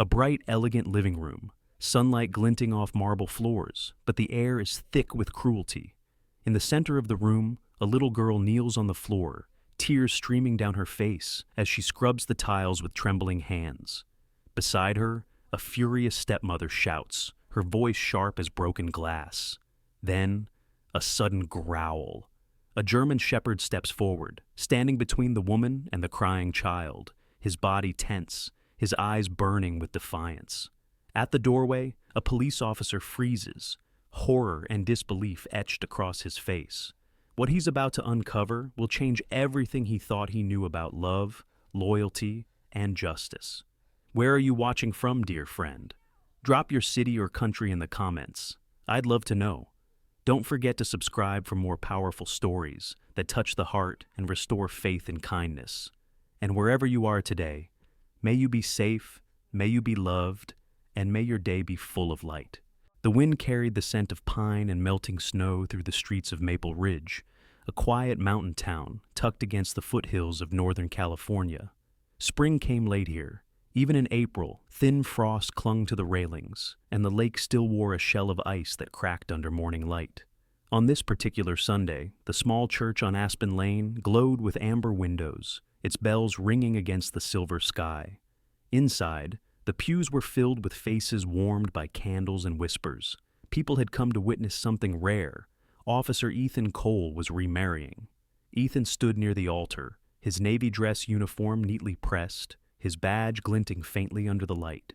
A bright, elegant living room, sunlight glinting off marble floors, but the air is thick with cruelty. In the center of the room, a little girl kneels on the floor, tears streaming down her face as she scrubs the tiles with trembling hands. Beside her, a furious stepmother shouts, her voice sharp as broken glass. Then, a sudden growl. A German shepherd steps forward, standing between the woman and the crying child, his body tense, his eyes burning with defiance. At the doorway, a police officer freezes, horror and disbelief etched across his face. What he's about to uncover will change everything he thought he knew about love, loyalty, and justice. Where are you watching from, dear friend? Drop your city or country in the comments. I'd love to know. Don't forget to subscribe for more powerful stories that touch the heart and restore faith and kindness. And wherever you are today, may you be safe, may you be loved, and may your day be full of light. The wind carried the scent of pine and melting snow through the streets of Maple Ridge, a quiet mountain town tucked against the foothills of Northern California. Spring came late here. Even in April, thin frost clung to the railings, and the lake still wore a shell of ice that cracked under morning light. On this particular Sunday, the small church on Aspen Lane glowed with amber windows, its bells ringing against the silver sky. Inside, the pews were filled with faces warmed by candles and whispers. People had come to witness something rare. Officer Ethan Cole was remarrying. Ethan stood near the altar, his navy dress uniform neatly pressed, his badge glinting faintly under the light.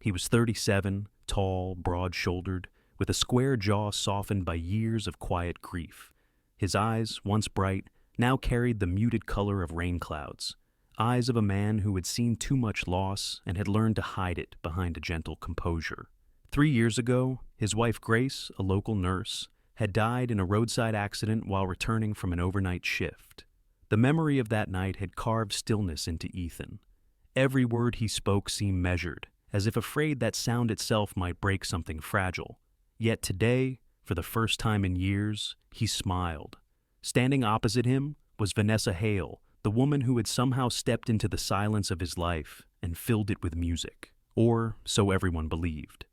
He was 37, tall, broad-shouldered, with a square jaw softened by years of quiet grief. His eyes, once bright, now carried the muted color of rain clouds, eyes of a man who had seen too much loss and had learned to hide it behind a gentle composure. 3 years ago, his wife Grace, a local nurse, had died in a roadside accident while returning from an overnight shift. The memory of that night had carved stillness into Ethan. Every word he spoke seemed measured, as if afraid that sound itself might break something fragile. Yet today, for the first time in years, he smiled. Standing opposite him was Vanessa Hale, the woman who had somehow stepped into the silence of his life and filled it with music. Or so everyone believed.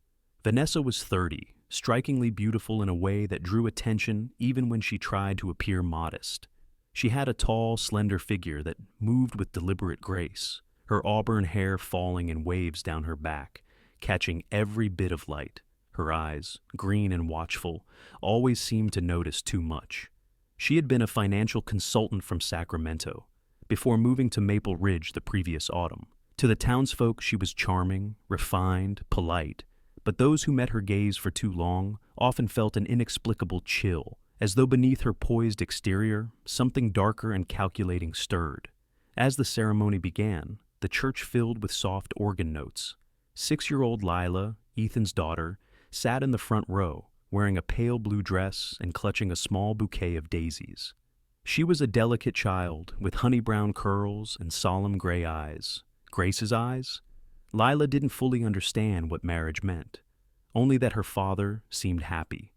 Vanessa was 30, strikingly beautiful in a way that drew attention even when she tried to appear modest. She had a tall, slender figure that moved with deliberate grace, her auburn hair falling in waves down her back, catching every bit of light. Her eyes, green and watchful, always seemed to notice too much. She had been a financial consultant from Sacramento, before moving to Maple Ridge the previous autumn. To the townsfolk, she was charming, refined, polite, but those who met her gaze for too long often felt an inexplicable chill, as though beneath her poised exterior, something darker and calculating stirred. As the ceremony began, the church filled with soft organ notes. 6-year-old Lila, Ethan's daughter, sat in the front row, wearing a pale blue dress and clutching a small bouquet of daisies. She was a delicate child with honey-brown curls and solemn gray eyes. Grace's eyes? Lila didn't fully understand what marriage meant, only that her father seemed happy,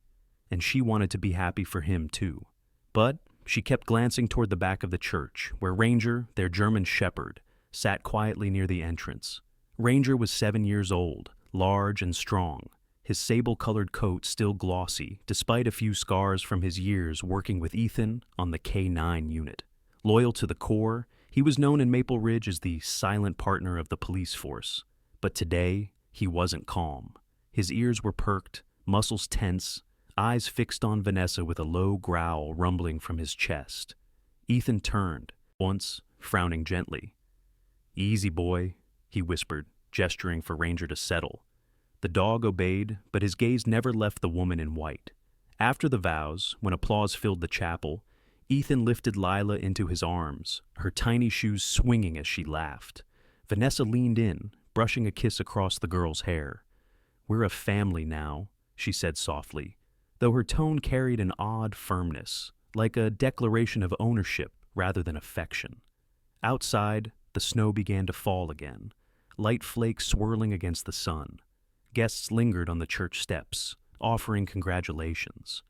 and she wanted to be happy for him too. But she kept glancing toward the back of the church, where Ranger, their German shepherd, sat quietly near the entrance. Ranger was 7 years old, large and strong, his sable-colored coat still glossy, despite a few scars from his years working with Ethan on the K-9 unit. Loyal to the core, he was known in Maple Ridge as the silent partner of the police force. But today, he wasn't calm. His ears were perked, muscles tense, eyes fixed on Vanessa with a low growl rumbling from his chest. Ethan turned, once frowning gently. "Easy, boy," he whispered, gesturing for Ranger to settle. The dog obeyed, but his gaze never left the woman in white. After the vows, when applause filled the chapel, Ethan lifted Lila into his arms, her tiny shoes swinging as she laughed. Vanessa leaned in, brushing a kiss across the girl's hair. "We're a family now," she said softly, though her tone carried an odd firmness, like a declaration of ownership rather than affection. Outside, the snow began to fall again, light flakes swirling against the sun. Guests lingered on the church steps, offering congratulations.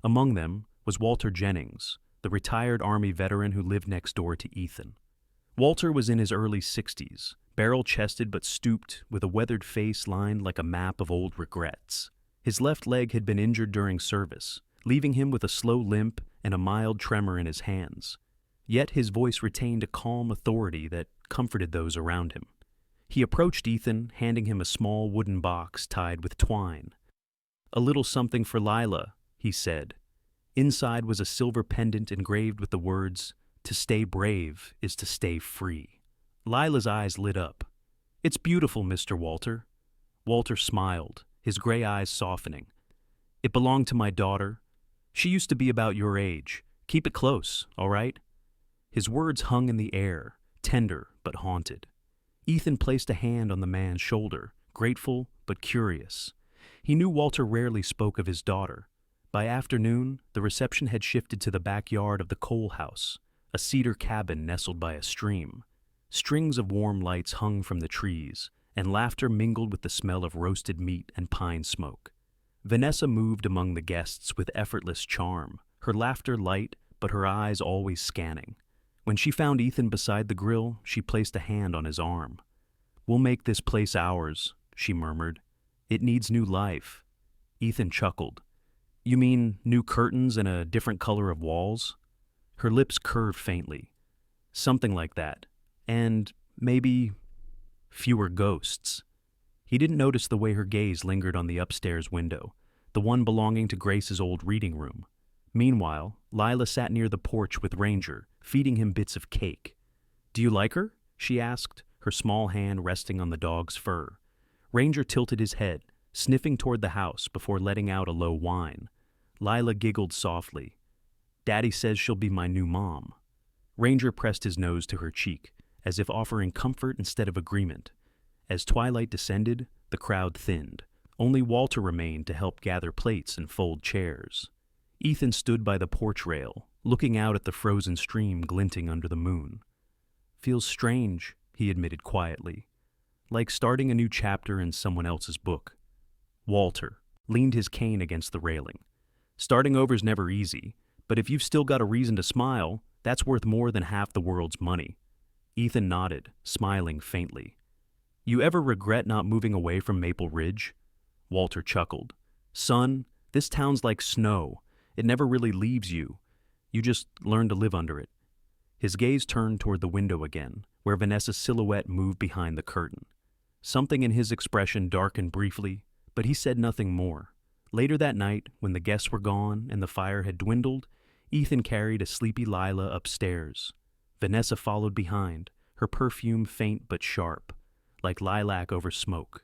Among them was Walter Jennings, the retired Army veteran who lived next door to Ethan. Walter was in his early 60s, barrel-chested but stooped, with a weathered face lined like a map of old regrets. His left leg had been injured during service, leaving him with a slow limp and a mild tremor in his hands. Yet his voice retained a calm authority that comforted those around him. He approached Ethan, handing him a small wooden box tied with twine. "A little something for Lila," he said. Inside was a silver pendant engraved with the words, "To stay brave is to stay free." Lila's eyes lit up. "It's beautiful, Mr. Walter." Walter smiled, his gray eyes softening. "It belonged to my daughter. She used to be about your age. Keep it close, all right?" His words hung in the air, tender but haunted. Ethan placed a hand on the man's shoulder, grateful but curious. He knew Walter rarely spoke of his daughter. By afternoon, the reception had shifted to the backyard of the Cole house, a cedar cabin nestled by a stream. Strings of warm lights hung from the trees, and laughter mingled with the smell of roasted meat and pine smoke. Vanessa moved among the guests with effortless charm, her laughter light but her eyes always scanning. When she found Ethan beside the grill, she placed a hand on his arm. "We'll make this place ours," she murmured. "It needs new life." Ethan chuckled. "You mean new curtains and a different color of walls?" Her lips curved faintly. "Something like that. And maybe fewer ghosts." He didn't notice the way her gaze lingered on the upstairs window, the one belonging to Grace's old reading room. Meanwhile, Lila sat near the porch with Ranger, feeding him bits of cake. "Do you like her?" she asked, her small hand resting on the dog's fur. Ranger tilted his head, sniffing toward the house before letting out a low whine. Lila giggled softly. "Daddy says she'll be my new mom." Ranger pressed his nose to her cheek, as if offering comfort instead of agreement. As twilight descended, the crowd thinned. Only Walter remained to help gather plates and fold chairs. Ethan stood by the porch rail, looking out at the frozen stream glinting under the moon. "Feels strange," he admitted quietly. "Like starting a new chapter in someone else's book." Walter leaned his cane against the railing. "Starting over's never easy, but if you've still got a reason to smile, that's worth more than half the world's money." Ethan nodded, smiling faintly. "You ever regret not moving away from Maple Ridge?" Walter chuckled. "Son, this town's like snow. It never really leaves you. You just learn to live under it." His gaze turned toward the window again, where Vanessa's silhouette moved behind the curtain. Something in his expression darkened briefly, but he said nothing more. Later that night, when the guests were gone and the fire had dwindled, Ethan carried a sleepy Lila upstairs. Vanessa followed behind, her perfume faint but sharp, like lilac over smoke.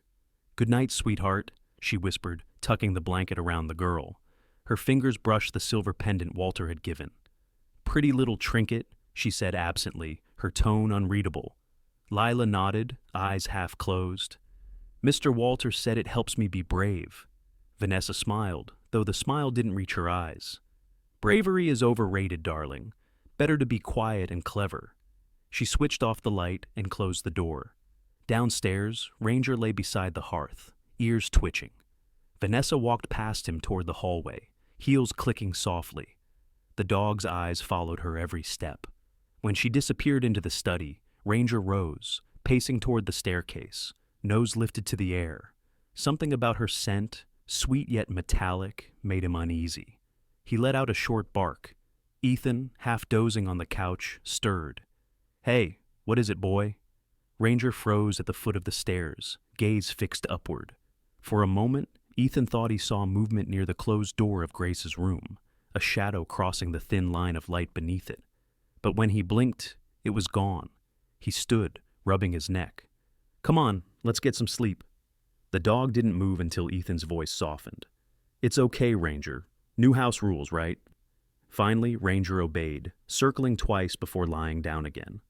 "Good night, sweetheart," she whispered, tucking the blanket around the girl. Her fingers brushed the silver pendant Walter had given. "Pretty little trinket," she said absently, her tone unreadable. Lila nodded, eyes half closed. "Mr. Walter said it helps me be brave." Vanessa smiled, though the smile didn't reach her eyes. "Bravery is overrated, darling. Better to be quiet and clever." She switched off the light and closed the door. Downstairs, Ranger lay beside the hearth, ears twitching. Vanessa walked past him toward the hallway, heels clicking softly. The dog's eyes followed her every step. When she disappeared into the study, Ranger rose, pacing toward the staircase, nose lifted to the air. Something about her scent, sweet yet metallic, made him uneasy. He let out a short bark. Ethan, half dozing on the couch, stirred. "Hey, what is it, boy?" Ranger froze at the foot of the stairs, gaze fixed upward. For a moment, Ethan thought he saw movement near the closed door of Grace's room, a shadow crossing the thin line of light beneath it. But when he blinked, it was gone. He stood, rubbing his neck. "Come on, let's get some sleep." The dog didn't move until Ethan's voice softened. "It's okay, Ranger. New house rules, right?" Finally, Ranger obeyed, circling twice before lying down again.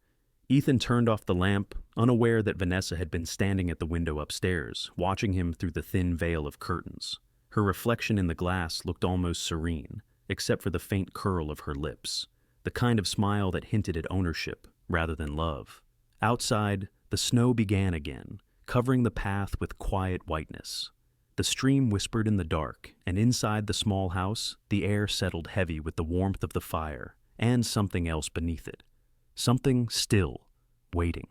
Ethan turned off the lamp, unaware that Vanessa had been standing at the window upstairs, watching him through the thin veil of curtains. Her reflection in the glass looked almost serene, except for the faint curl of her lips, the kind of smile that hinted at ownership rather than love. Outside, the snow began again, covering the path with quiet whiteness. The stream whispered in the dark, and inside the small house, the air settled heavy with the warmth of the fire and something else beneath it. Something still, waiting.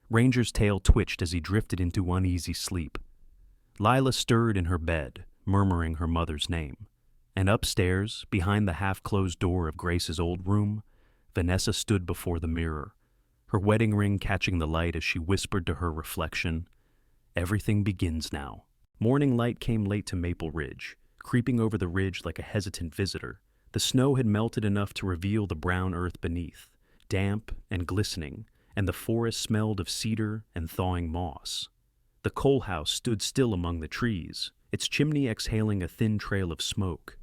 Ranger's tail twitched as he drifted into uneasy sleep. Lila stirred in her bed, murmuring her mother's name. And upstairs, behind the half-closed door of Grace's old room, Vanessa stood before the mirror, her wedding ring catching the light as she whispered to her reflection, "Everything begins now." Morning light came late to Maple Ridge, creeping over the ridge like a hesitant visitor. The snow had melted enough to reveal the brown earth beneath, damp and glistening, and the forest smelled of cedar and thawing moss. The coal house stood still among the trees, its chimney exhaling a thin trail of smoke.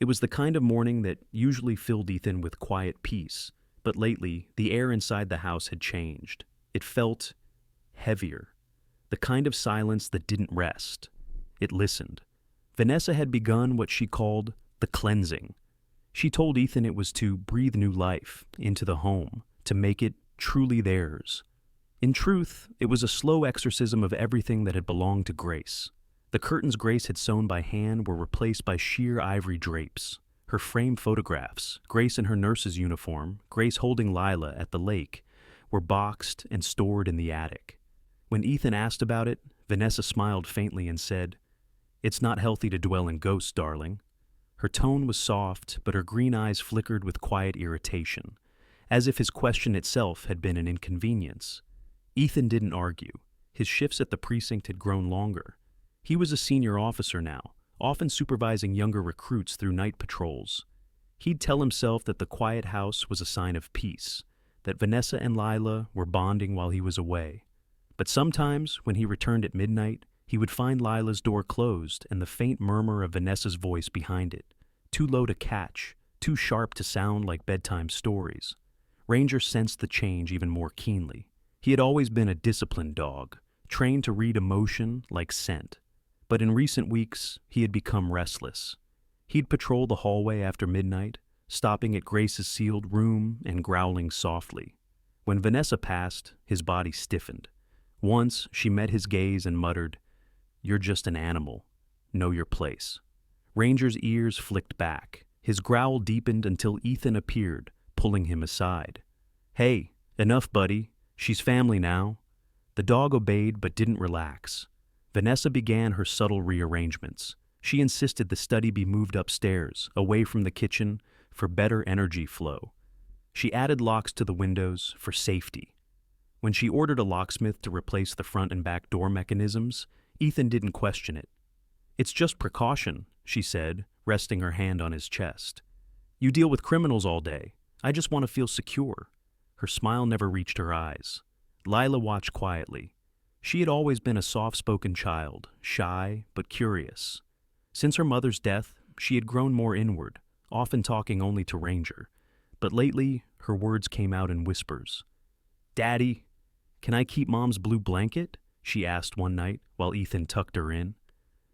It was the kind of morning that usually filled Ethan with quiet peace, but lately the air inside the house had changed. It felt heavier, the kind of silence that didn't rest. It listened. Vanessa had begun what she called the cleansing. She told Ethan it was to breathe new life into the home, to make it truly theirs. In truth, it was a slow exorcism of everything that had belonged to Grace. The curtains Grace had sewn by hand were replaced by sheer ivory drapes. Her framed photographs, Grace in her nurse's uniform, Grace holding Lila at the lake, were boxed and stored in the attic. When Ethan asked about it, Vanessa smiled faintly and said, "It's not healthy to dwell in ghosts, darling." Her tone was soft, but her green eyes flickered with quiet irritation, as if his question itself had been an inconvenience. Ethan didn't argue. His shifts at the precinct had grown longer. He was a senior officer now, often supervising younger recruits through night patrols. He'd tell himself that the quiet house was a sign of peace, that Vanessa and Lila were bonding while he was away. But sometimes, when he returned at midnight, he would find Lila's door closed and the faint murmur of Vanessa's voice behind it, too low to catch, too sharp to sound like bedtime stories. Ranger sensed the change even more keenly. He had always been a disciplined dog, trained to read emotion like scent. But in recent weeks, he had become restless. He'd patrol the hallway after midnight, stopping at Grace's sealed room and growling softly. When Vanessa passed, his body stiffened. Once, she met his gaze and muttered, "You're just an animal. Know your place." Ranger's ears flicked back. His growl deepened until Ethan appeared, pulling him aside. "Hey, enough, buddy. She's family now." The dog obeyed but didn't relax. Vanessa began her subtle rearrangements. She insisted the study be moved upstairs, away from the kitchen, for better energy flow. She added locks to the windows for safety. When she ordered a locksmith to replace the front and back door mechanisms, Ethan didn't question it. "It's just precaution," she said, resting her hand on his chest. "You deal with criminals all day. I just want to feel secure." Her smile never reached her eyes. Lila watched quietly. She had always been a soft-spoken child, shy but curious. Since her mother's death, she had grown more inward, often talking only to Ranger. But lately, her words came out in whispers. "Daddy, can I keep Mom's blue blanket?" she asked one night while Ethan tucked her in.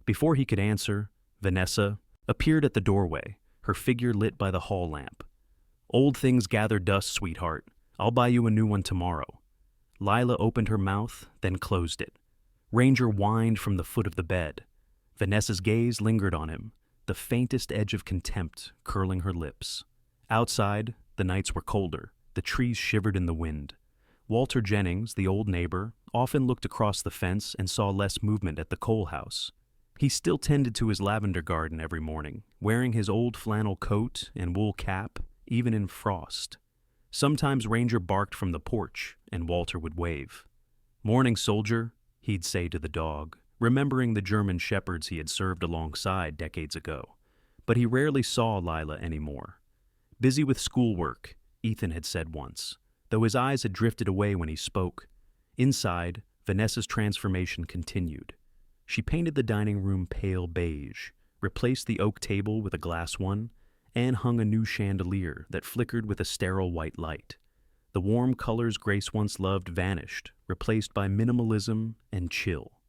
Before he could answer, Vanessa appeared at the doorway, her figure lit by the hall lamp. "Old things gather dust, sweetheart. I'll buy you a new one tomorrow." Lila opened her mouth, then closed it. Ranger whined from the foot of the bed. Vanessa's gaze lingered on him, the faintest edge of contempt curling her lips. Outside, the nights were colder. The trees shivered in the wind. Walter Jennings, the old neighbor, often looked across the fence and saw less movement at the coal house. He still tended to his lavender garden every morning, wearing his old flannel coat and wool cap, even in frost. Sometimes Ranger barked from the porch, and Walter would wave. "Morning, soldier," he'd say to the dog, remembering the German shepherds he had served alongside decades ago. But he rarely saw Lila anymore. "Busy with schoolwork," Ethan had said once, though his eyes had drifted away when he spoke. Inside, Vanessa's transformation continued. She painted the dining room pale beige, replaced the oak table with a glass one, and hung a new chandelier that flickered with a sterile white light. The warm colors Grace once loved vanished, replaced by minimalism and chill.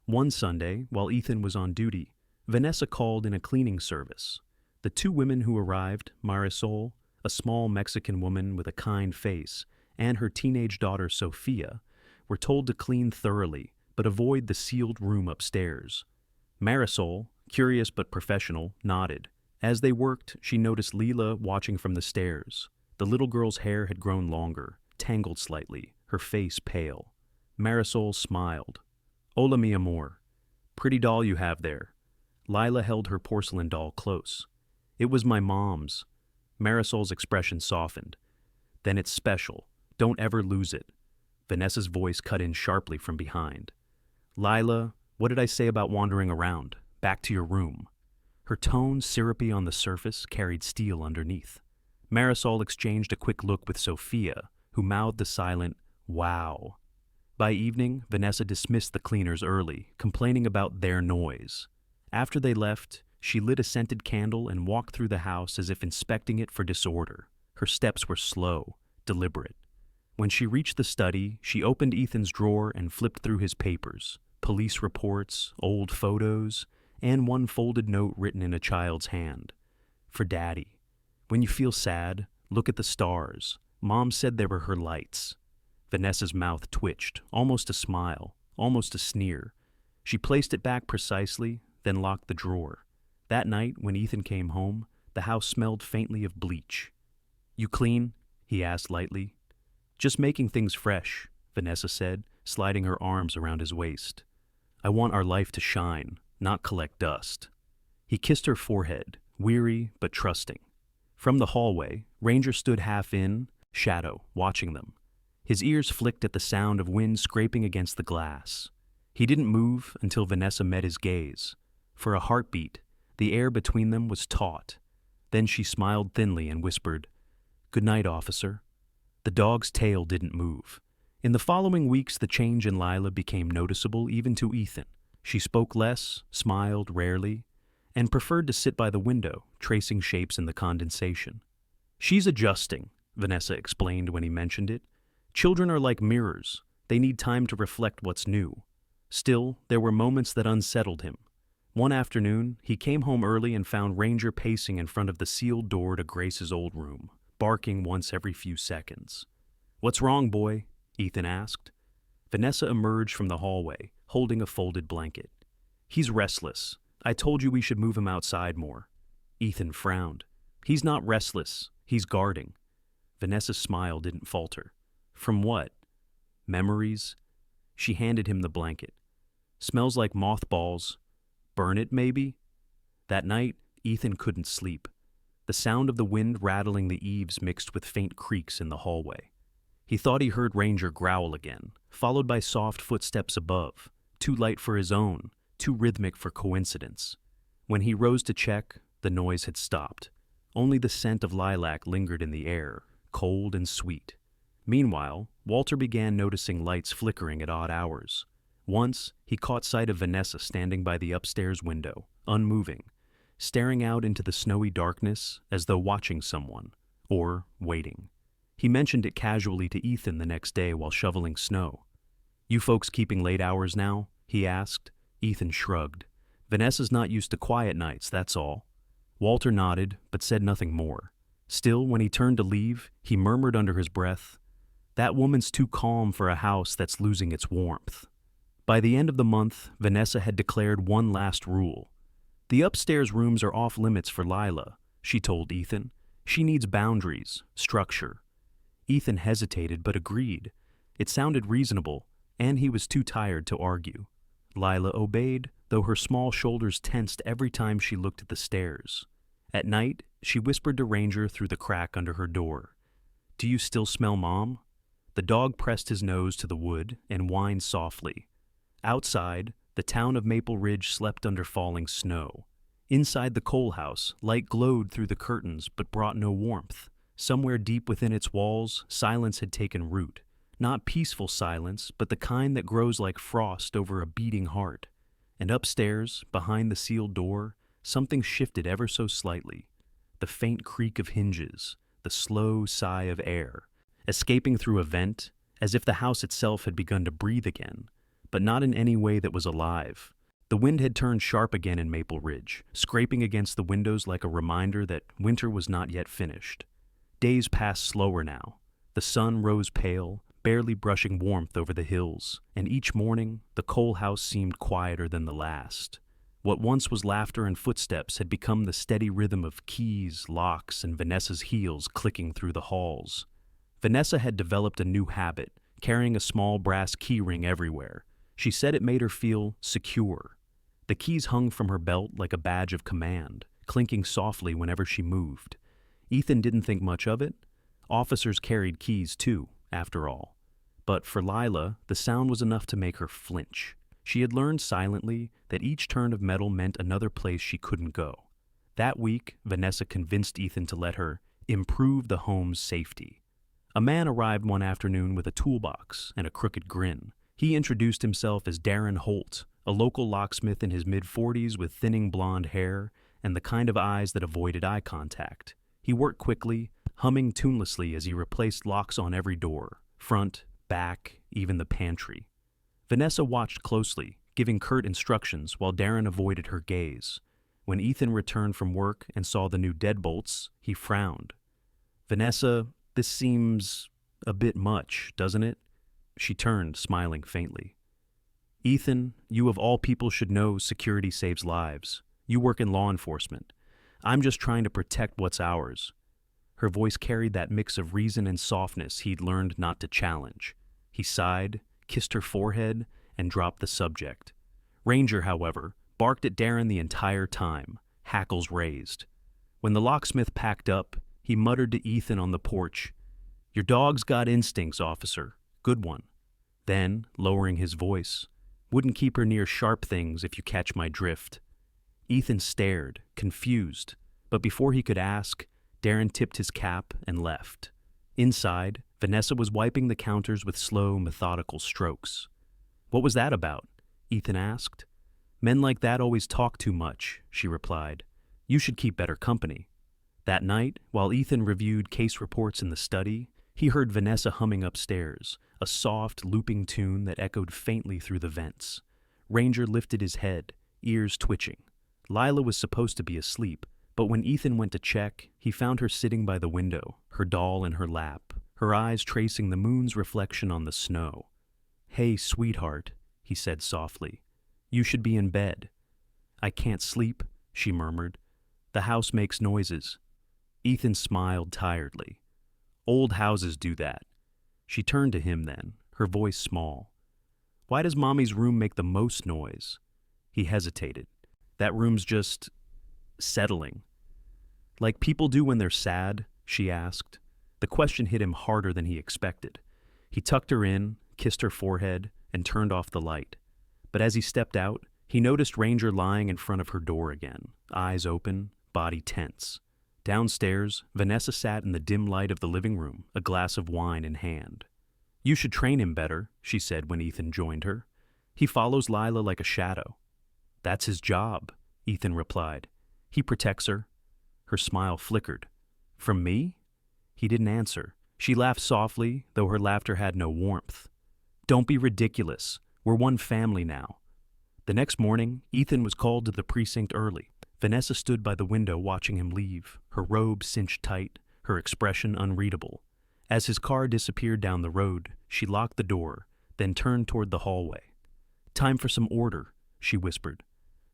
One Sunday, while Ethan was on duty, Vanessa called in a cleaning service. The two women who arrived, Marisol, a small Mexican woman with a kind face, and her teenage daughter Sophia, were told to clean thoroughly, but avoid the sealed room upstairs. Marisol, curious but professional, nodded. As they worked, she noticed Lila watching from the stairs. The little girl's hair had grown longer, tangled slightly, her face pale. Marisol smiled. Hola, mi amor. Pretty doll you have there. Lila held her porcelain doll close. It was my mom's. Marisol's expression softened. Then it's special. Don't ever lose it. Vanessa's voice cut in sharply from behind. Lila, what did I say about wandering around? Back to your room. Her tone, syrupy on the surface, carried steel underneath. Marisol exchanged a quick look with Sophia, who mouthed a silent, wow. By evening, Vanessa dismissed the cleaners early, complaining about their noise. After they left, she lit a scented candle and walked through the house as if inspecting it for disorder. Her steps were slow, deliberate. When she reached the study, she opened Ethan's drawer and flipped through his papers, police reports, old photos, and one folded note written in a child's hand. For Daddy. When you feel sad, look at the stars. Mom said they were her lights. Vanessa's mouth twitched, almost a smile, almost a sneer. She placed it back precisely, then locked the drawer. That night, when Ethan came home, the house smelled faintly of bleach. You clean? He asked lightly. Just making things fresh, Vanessa said, sliding her arms around his waist. I want our life to shine, not collect dust. He kissed her forehead, weary but trusting. From the hallway, Ranger stood half in, shadow, watching them. His ears flicked at the sound of wind scraping against the glass. He didn't move until Vanessa met his gaze. For a heartbeat, the air between them was taut. Then she smiled thinly and whispered, Good night, officer. The dog's tail didn't move. In the following weeks, the change in Lila became noticeable even to Ethan. She spoke less, smiled rarely, and preferred to sit by the window, tracing shapes in the condensation. She's adjusting, Vanessa explained when he mentioned it. Children are like mirrors. They need time to reflect what's new. Still, there were moments that unsettled him. One afternoon, he came home early and found Ranger pacing in front of the sealed door to Grace's old room, barking once every few seconds. What's wrong, boy? Ethan asked. Vanessa emerged from the hallway, holding a folded blanket. He's restless. I told you we should move him outside more. Ethan frowned. He's not restless. He's guarding. Vanessa's smile didn't falter. From what? Memories? She handed him the blanket. Smells like mothballs. Burn it, maybe? That night, Ethan couldn't sleep. The sound of the wind rattling the eaves mixed with faint creaks in the hallway. He thought he heard Ranger growl again, followed by soft footsteps above, too light for his own, too rhythmic for coincidence. When he rose to check, the noise had stopped. Only the scent of lilac lingered in the air, cold and sweet. Meanwhile, Walter began noticing lights flickering at odd hours. Once, he caught sight of Vanessa standing by the upstairs window, unmoving, staring out into the snowy darkness as though watching someone, or waiting. He mentioned it casually to Ethan the next day while shoveling snow. You folks keeping late hours now? He asked. Ethan shrugged. Vanessa's not used to quiet nights, that's all. Walter nodded, but said nothing more. Still, when he turned to leave, he murmured under his breath, That woman's too calm for a house that's losing its warmth. By the end of the month, Vanessa had declared one last rule. The upstairs rooms are off limits for Lila, she told Ethan. She needs boundaries, structure. Ethan hesitated but agreed. It sounded reasonable, and he was too tired to argue. Lila obeyed, though her small shoulders tensed every time she looked at the stairs. At night, she whispered to Ranger through the crack under her door. Do you still smell Mom? The dog pressed his nose to the wood and whined softly. Outside, the town of Maple Ridge slept under falling snow. Inside the coal house, light glowed through the curtains but brought no warmth. Somewhere deep within its walls, silence had taken root. Not peaceful silence, but the kind that grows like frost over a beating heart. And upstairs, behind the sealed door, something shifted ever so slightly. The faint creak of hinges, the slow sigh of air, escaping through a vent, as if the house itself had begun to breathe again, but not in any way that was alive. The wind had turned sharp again in Maple Ridge, scraping against the windows like a reminder that winter was not yet finished. Days passed slower now. The sun rose pale, barely brushing warmth over the hills, and each morning the coal house seemed quieter than the last. What once was laughter and footsteps had become the steady rhythm of keys, locks, and Vanessa's heels clicking through the halls. Vanessa had developed a new habit, carrying a small brass key ring everywhere. She said it made her feel secure. The keys hung from her belt like a badge of command, clinking softly whenever she moved. Ethan didn't think much of it. Officers carried keys too, after all. But for Lila, the sound was enough to make her flinch. She had learned silently that each turn of metal meant another place she couldn't go. That week, Vanessa convinced Ethan to let her improve the home's safety. A man arrived one afternoon with a toolbox and a crooked grin. He introduced himself as Darren Holt, a local locksmith in his mid-40s with thinning blonde hair and the kind of eyes that avoided eye contact. He worked quickly, humming tunelessly as he replaced locks on every door, front, back, even the pantry. Vanessa watched closely, giving curt instructions while Darren avoided her gaze. When Ethan returned from work and saw the new deadbolts, he frowned. "Vanessa, this seems a bit much, doesn't it?" She turned, smiling faintly. "Ethan, you of all people should know security saves lives. You work in law enforcement. I'm just trying to protect what's ours." Her voice carried that mix of reason and softness he'd learned not to challenge. He sighed, kissed her forehead, and dropped the subject. Ranger, however, barked at Darren the entire time, hackles raised. When the locksmith packed up, he muttered to Ethan on the porch, "Your dog's got instincts, officer. Good one." Then, lowering his voice, "Wouldn't keep her near sharp things if you catch my drift." Ethan stared, confused, but before he could ask, Darren tipped his cap and left. Inside, Vanessa was wiping the counters with slow, methodical strokes. "What was that about?" Ethan asked. "Men like that always talk too much," she replied. "You should keep better company." That night, while Ethan reviewed case reports in the study, he heard Vanessa humming upstairs, a soft, looping tune that echoed faintly through the vents. Ranger lifted his head, ears twitching. Lila was supposed to be asleep, but when Ethan went to check, he found her sitting by the window, her doll in her lap, her eyes tracing the moon's reflection on the snow. "Hey, sweetheart," he said softly. "You should be in bed." "I can't sleep," she murmured. "The house makes noises." Ethan smiled tiredly. "Old houses do that." She turned to him then, her voice small. "Why does Mommy's room make the most noise?" He hesitated. "That room's just settling." "Like people do when they're sad?" she asked. The question hit him harder than he expected. He tucked her in, kissed her forehead, and turned off the light. But as he stepped out, he noticed Ranger lying in front of her door again, eyes open, body tense. Downstairs, Vanessa sat in the dim light of the living room, a glass of wine in hand. "You should train him better," she said when Ethan joined her. "He follows Lila like a shadow." "That's his job," Ethan replied. "He protects her." Her smile flickered. "From me?" He didn't answer. She laughed softly, though her laughter had no warmth. "Don't be ridiculous. We're one family now." The next morning, Ethan was called to the precinct early. Vanessa stood by the window watching him leave, her robe cinched tight, her expression unreadable. As his car disappeared down the road, she locked the door, then turned toward the hallway. "Time for some order," she whispered.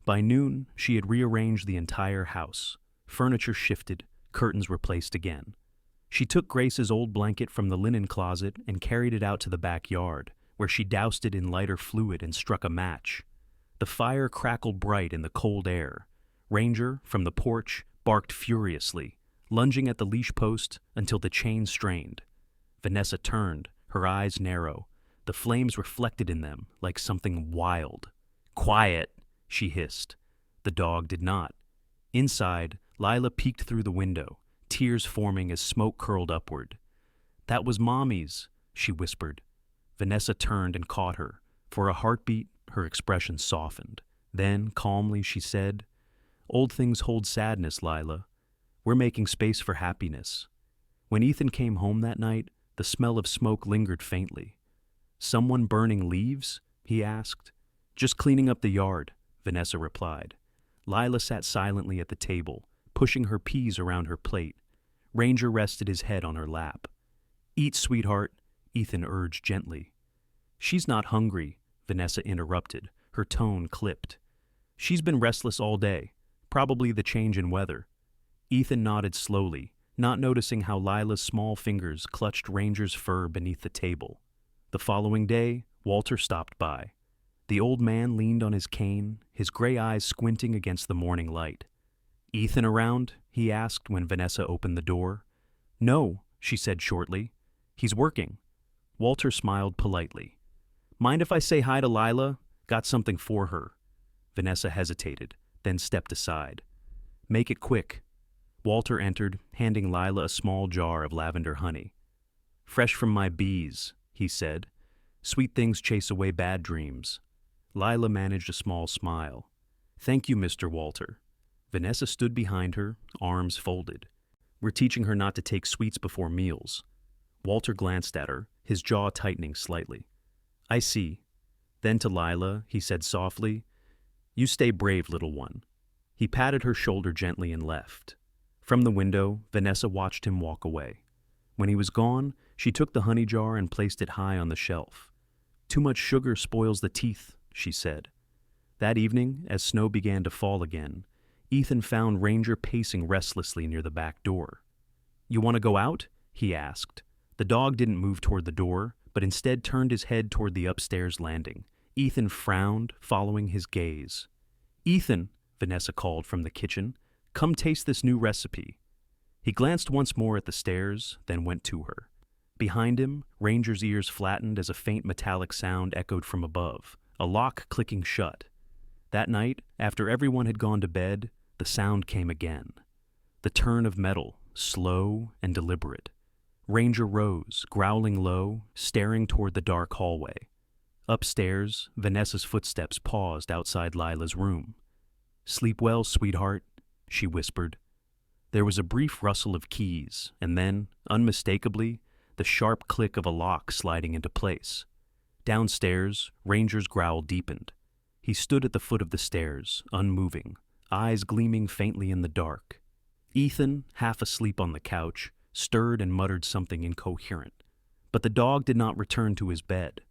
By noon, she had rearranged the entire house. Furniture shifted, curtains replaced again. She took Grace's old blanket from the linen closet and carried it out to the backyard, where she doused it in lighter fluid and struck a match. The fire crackled bright in the cold air. Ranger, from the porch, barked furiously, lunging at the leash post until the chain strained. Vanessa turned, her eyes narrow, the flames reflected in them like something wild. "Quiet!" she hissed. The dog did not. Inside, Lila peeked through the window, tears forming as smoke curled upward. "That was Mommy's," she whispered. Vanessa turned and caught her. For a heartbeat, her expression softened. Then, calmly, she said, "Old things hold sadness, Lila. We're making space for happiness." When Ethan came home that night, the smell of smoke lingered faintly. "Someone burning leaves?" he asked. "Just cleaning up the yard," Vanessa replied. Lila sat silently at the table, pushing her peas around her plate. Ranger rested his head on her lap. "Eat, sweetheart," Ethan urged gently. "She's not hungry," Vanessa interrupted, her tone clipped. "She's been restless all day, probably the change in weather." Ethan nodded slowly, not noticing how Lila's small fingers clutched Ranger's fur beneath the table. The following day, Walter stopped by. The old man leaned on his cane, his gray eyes squinting against the morning light. "Ethan around?" he asked when Vanessa opened the door. "No," she said shortly. "He's working." Walter smiled politely. "Mind if I say hi to Lila? Got something for her." Vanessa hesitated, then stepped aside. "Make it quick." Walter entered, handing Lila a small jar of lavender honey. "Fresh from my bees," he said. "Sweet things chase away bad dreams." Lila managed a small smile. "Thank you, Mr. Walter." Vanessa stood behind her, arms folded. "We're teaching her not to take sweets before meals." Walter glanced at her, his jaw tightening slightly. "I see." Then to Lila, he said softly, "You stay brave, little one." He patted her shoulder gently and left. From the window, Vanessa watched him walk away. When he was gone, she took the honey jar and placed it high on the shelf. "Too much sugar spoils the teeth," she said. That evening, as snow began to fall again, Ethan found Ranger pacing restlessly near the back door. "You want to go out?" he asked. The dog didn't move toward the door, but instead turned his head toward the upstairs landing. Ethan frowned, following his gaze. "Ethan," Vanessa called from the kitchen, "come taste this new recipe." He glanced once more at the stairs, then went to her. Behind him, Ranger's ears flattened as a faint metallic sound echoed from above, a lock clicking shut. That night, after everyone had gone to bed, the sound came again. The turn of metal, slow and deliberate. Ranger rose, growling low, staring toward the dark hallway. Upstairs, Vanessa's footsteps paused outside Lila's room. "Sleep well, sweetheart," she whispered. There was a brief rustle of keys, and then, unmistakably, the sharp click of a lock sliding into place. Downstairs, Ranger's growl deepened. He stood at the foot of the stairs, unmoving, eyes gleaming faintly in the dark. Ethan, half asleep on the couch, stirred and muttered something incoherent. But the dog did not return to his bed.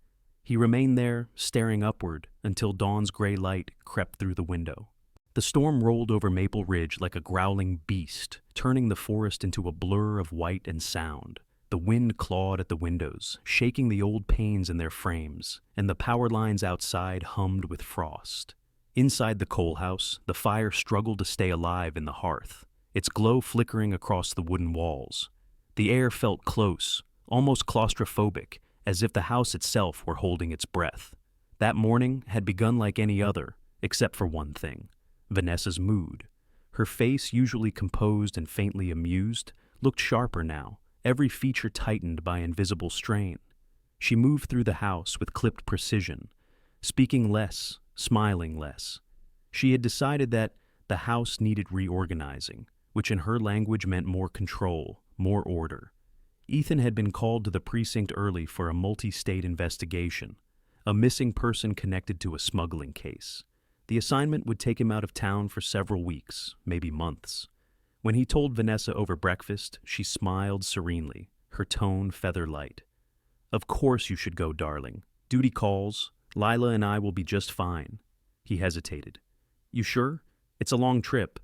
He remained there, staring upward, until dawn's gray light crept through the window. The storm rolled over Maple Ridge like a growling beast, turning the forest into a blur of white and sound. The wind clawed at the windows, shaking the old panes in their frames, and the power lines outside hummed with frost. Inside the coal house, the fire struggled to stay alive in the hearth, its glow flickering across the wooden walls. The air felt close, almost claustrophobic, as if the house itself were holding its breath. That morning had begun like any other, except for one thing: Vanessa's mood. Her face, usually composed and faintly amused, looked sharper now, every feature tightened by invisible strain. She moved through the house with clipped precision, speaking less, smiling less. She had decided that the house needed reorganizing, which in her language meant more control, more order. Ethan had been called to the precinct early for a multi-state investigation, a missing person connected to a smuggling case. The assignment would take him out of town for several weeks, maybe months. When he told Vanessa over breakfast, she smiled serenely, her tone feather-light. "Of course you should go, darling. Duty calls. Lila and I will be just fine." He hesitated. "You sure? It's a long trip."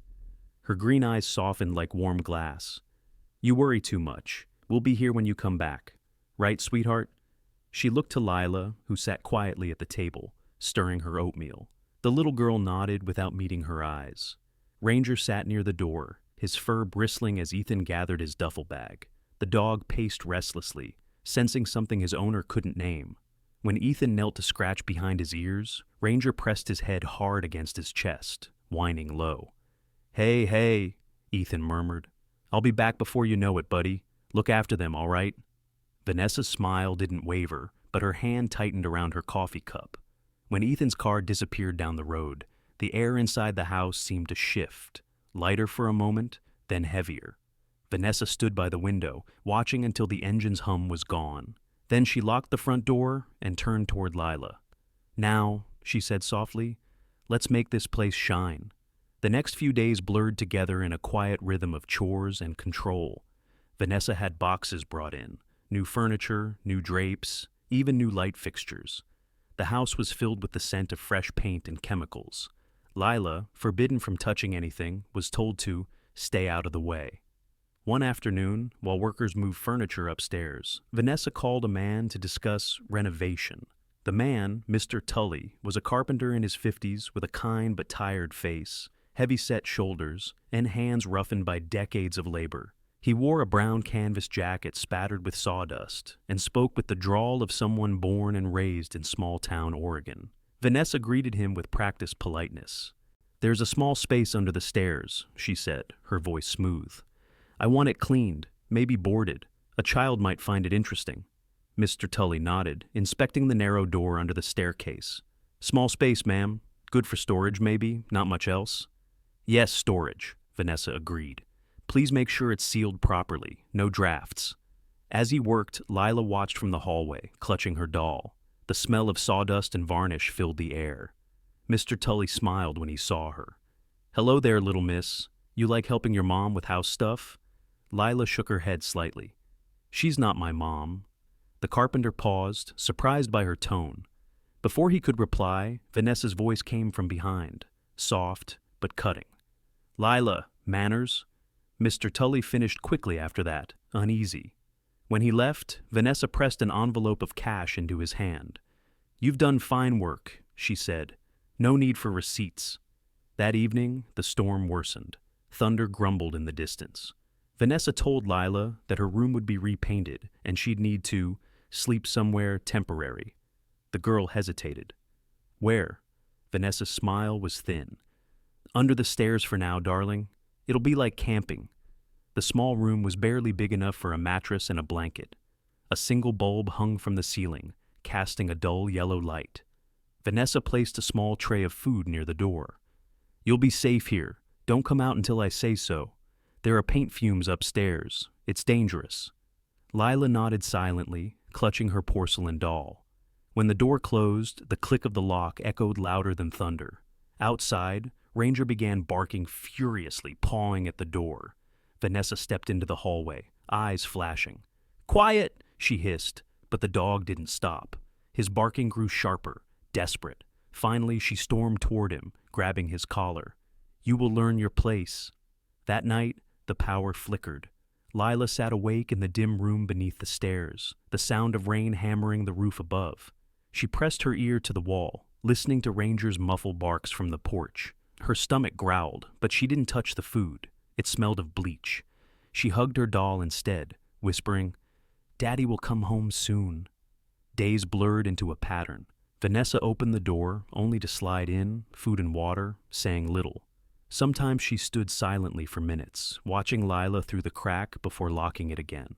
Her green eyes softened like warm glass. "You worry too much. We'll be here when you come back. Right, sweetheart?" She looked to Lila, who sat quietly at the table, stirring her oatmeal. The little girl nodded without meeting her eyes. Ranger sat near the door, his fur bristling as Ethan gathered his duffel bag. The dog paced restlessly, sensing something his owner couldn't name. When Ethan knelt to scratch behind his ears, Ranger pressed his head hard against his chest, whining low. "Hey, hey," Ethan murmured. "I'll be back before you know it, buddy. Look after them, all right?" Vanessa's smile didn't waver, but her hand tightened around her coffee cup. When Ethan's car disappeared down the road, the air inside the house seemed to shift, lighter for a moment, then heavier. Vanessa stood by the window, watching until the engine's hum was gone. Then she locked the front door and turned toward Lila. "Now," she said softly, "let's make this place shine." The next few days blurred together in a quiet rhythm of chores and control. Vanessa had boxes brought in, new furniture, new drapes, even new light fixtures. The house was filled with the scent of fresh paint and chemicals. Lila, forbidden from touching anything, was told to stay out of the way. One afternoon, while workers moved furniture upstairs, Vanessa called a man to discuss renovation. The man, Mr. Tully, was a carpenter in his 50s with a kind but tired face, heavy-set shoulders, and hands roughened by decades of labor. He wore a brown canvas jacket spattered with sawdust and spoke with the drawl of someone born and raised in small-town Oregon. Vanessa greeted him with practiced politeness. "There's a small space under the stairs," she said, her voice smooth. "I want it cleaned, maybe boarded. A child might find it interesting." Mr. Tully nodded, inspecting the narrow door under the staircase. "Small space, ma'am. Good for storage, maybe, not much else." "Yes, storage," Vanessa agreed. "Please make sure it's sealed properly, no drafts." As he worked, Lila watched from the hallway, clutching her doll. The smell of sawdust and varnish filled the air. Mr. Tully smiled when he saw her. "Hello there, little miss. You like helping your mom with house stuff?" Lila shook her head slightly. "She's not my mom." The carpenter paused, surprised by her tone. Before he could reply, Vanessa's voice came from behind, soft but cutting. "Lila, manners?" Mr. Tully finished quickly after that, uneasy. When he left, Vanessa pressed an envelope of cash into his hand. "You've done fine work," she said. "No need for receipts." That evening, the storm worsened. Thunder grumbled in the distance. Vanessa told Lila that her room would be repainted and she'd need to sleep somewhere temporary. The girl hesitated. "Where?" Vanessa's smile was thin. "Under the stairs for now, darling. It'll be like camping." The small room was barely big enough for a mattress and a blanket. A single bulb hung from the ceiling, casting a dull yellow light. Vanessa placed a small tray of food near the door. "You'll be safe here. Don't come out until I say so. There are paint fumes upstairs. It's dangerous." Lila nodded silently, clutching her porcelain doll. When the door closed, the click of the lock echoed louder than thunder. Outside, Ranger began barking furiously, pawing at the door. Vanessa stepped into the hallway, eyes flashing. "Quiet!" she hissed, but the dog didn't stop. His barking grew sharper, desperate. Finally, she stormed toward him, grabbing his collar. "You will learn your place." That night, the power flickered. Lila sat awake in the dim room beneath the stairs, the sound of rain hammering the roof above. She pressed her ear to the wall, listening to Ranger's muffled barks from the porch. Her stomach growled, but she didn't touch the food. It smelled of bleach. She hugged her doll instead, whispering, "Daddy will come home soon." Days blurred into a pattern. Vanessa opened the door, only to slide in, food and water, saying little. Sometimes she stood silently for minutes, watching Lila through the crack before locking it again.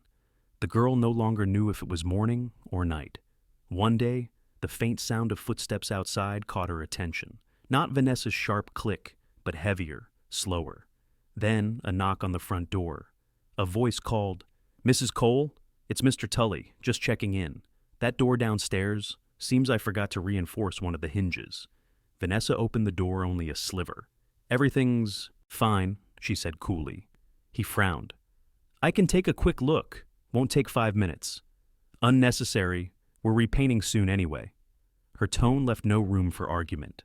The girl no longer knew if it was morning or night. One day, the faint sound of footsteps outside caught her attention. Not Vanessa's sharp click, but heavier, slower. Then a knock on the front door. A voice called, "Mrs. Cole? It's Mr. Tully, just checking in. That door downstairs, seems I forgot to reinforce one of the hinges." Vanessa opened the door only a sliver. "Everything's fine," she said coolly. He frowned. "I can take a quick look. Won't take 5 minutes." "Unnecessary. We're repainting soon anyway." Her tone left no room for argument.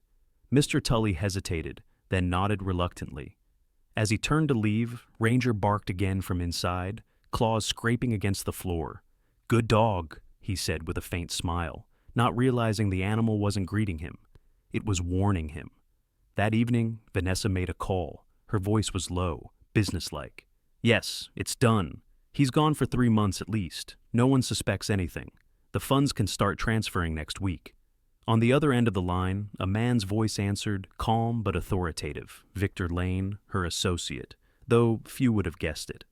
Mr. Tully hesitated, then nodded reluctantly. As he turned to leave, Ranger barked again from inside, claws scraping against the floor. "Good dog," he said with a faint smile, not realizing the animal wasn't greeting him. It was warning him. That evening, Vanessa made a call. Her voice was low, businesslike. "Yes, it's done. He's gone for 3 months at least. No one suspects anything. The funds can start transferring next week." On the other end of the line, a man's voice answered, calm but authoritative. Victor Lane, her associate, though few would have guessed it.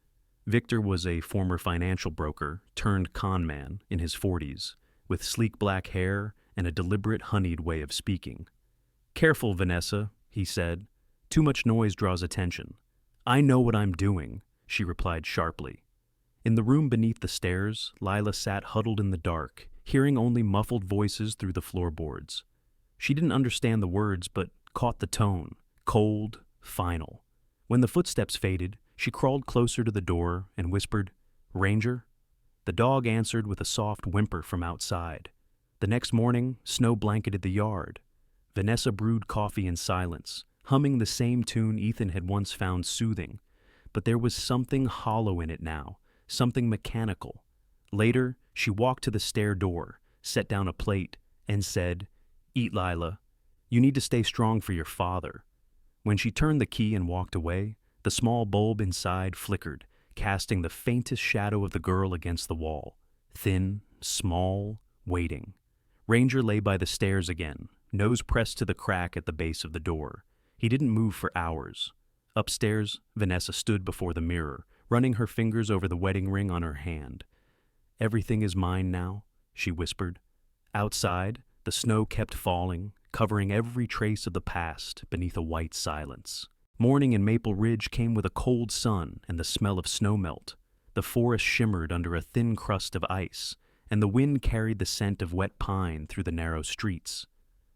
Victor was a former financial broker turned con man in his 40s, with sleek black hair and a deliberate, honeyed way of speaking. "Careful, Vanessa," he said. "Too much noise draws attention." "I know what I'm doing," she replied sharply. In the room beneath the stairs, Lila sat huddled in the dark, hearing only muffled voices through the floorboards. She didn't understand the words, but caught the tone, cold, final. When the footsteps faded, she crawled closer to the door and whispered, "Ranger?" The dog answered with a soft whimper from outside. The next morning, snow blanketed the yard. Vanessa brewed coffee in silence, humming the same tune Ethan had once found soothing. but there was something hollow in it now, something mechanical. Later, she walked to the stair door, set down a plate, and said, "Eat, Lila. You need to stay strong for your father." When she turned the key and walked away, the small bulb inside flickered, casting the faintest shadow of the girl against the wall. Thin, small, waiting. Ranger lay by the stairs again, nose pressed to the crack at the base of the door. He didn't move for hours. Upstairs, Vanessa stood before the mirror, running her fingers over the wedding ring on her hand. "Everything is mine now," she whispered. Outside, the snow kept falling, covering every trace of the past beneath a white silence. Morning in Maple Ridge came with a cold sun and the smell of snowmelt. The forest shimmered under a thin crust of ice, and the wind carried the scent of wet pine through the narrow streets.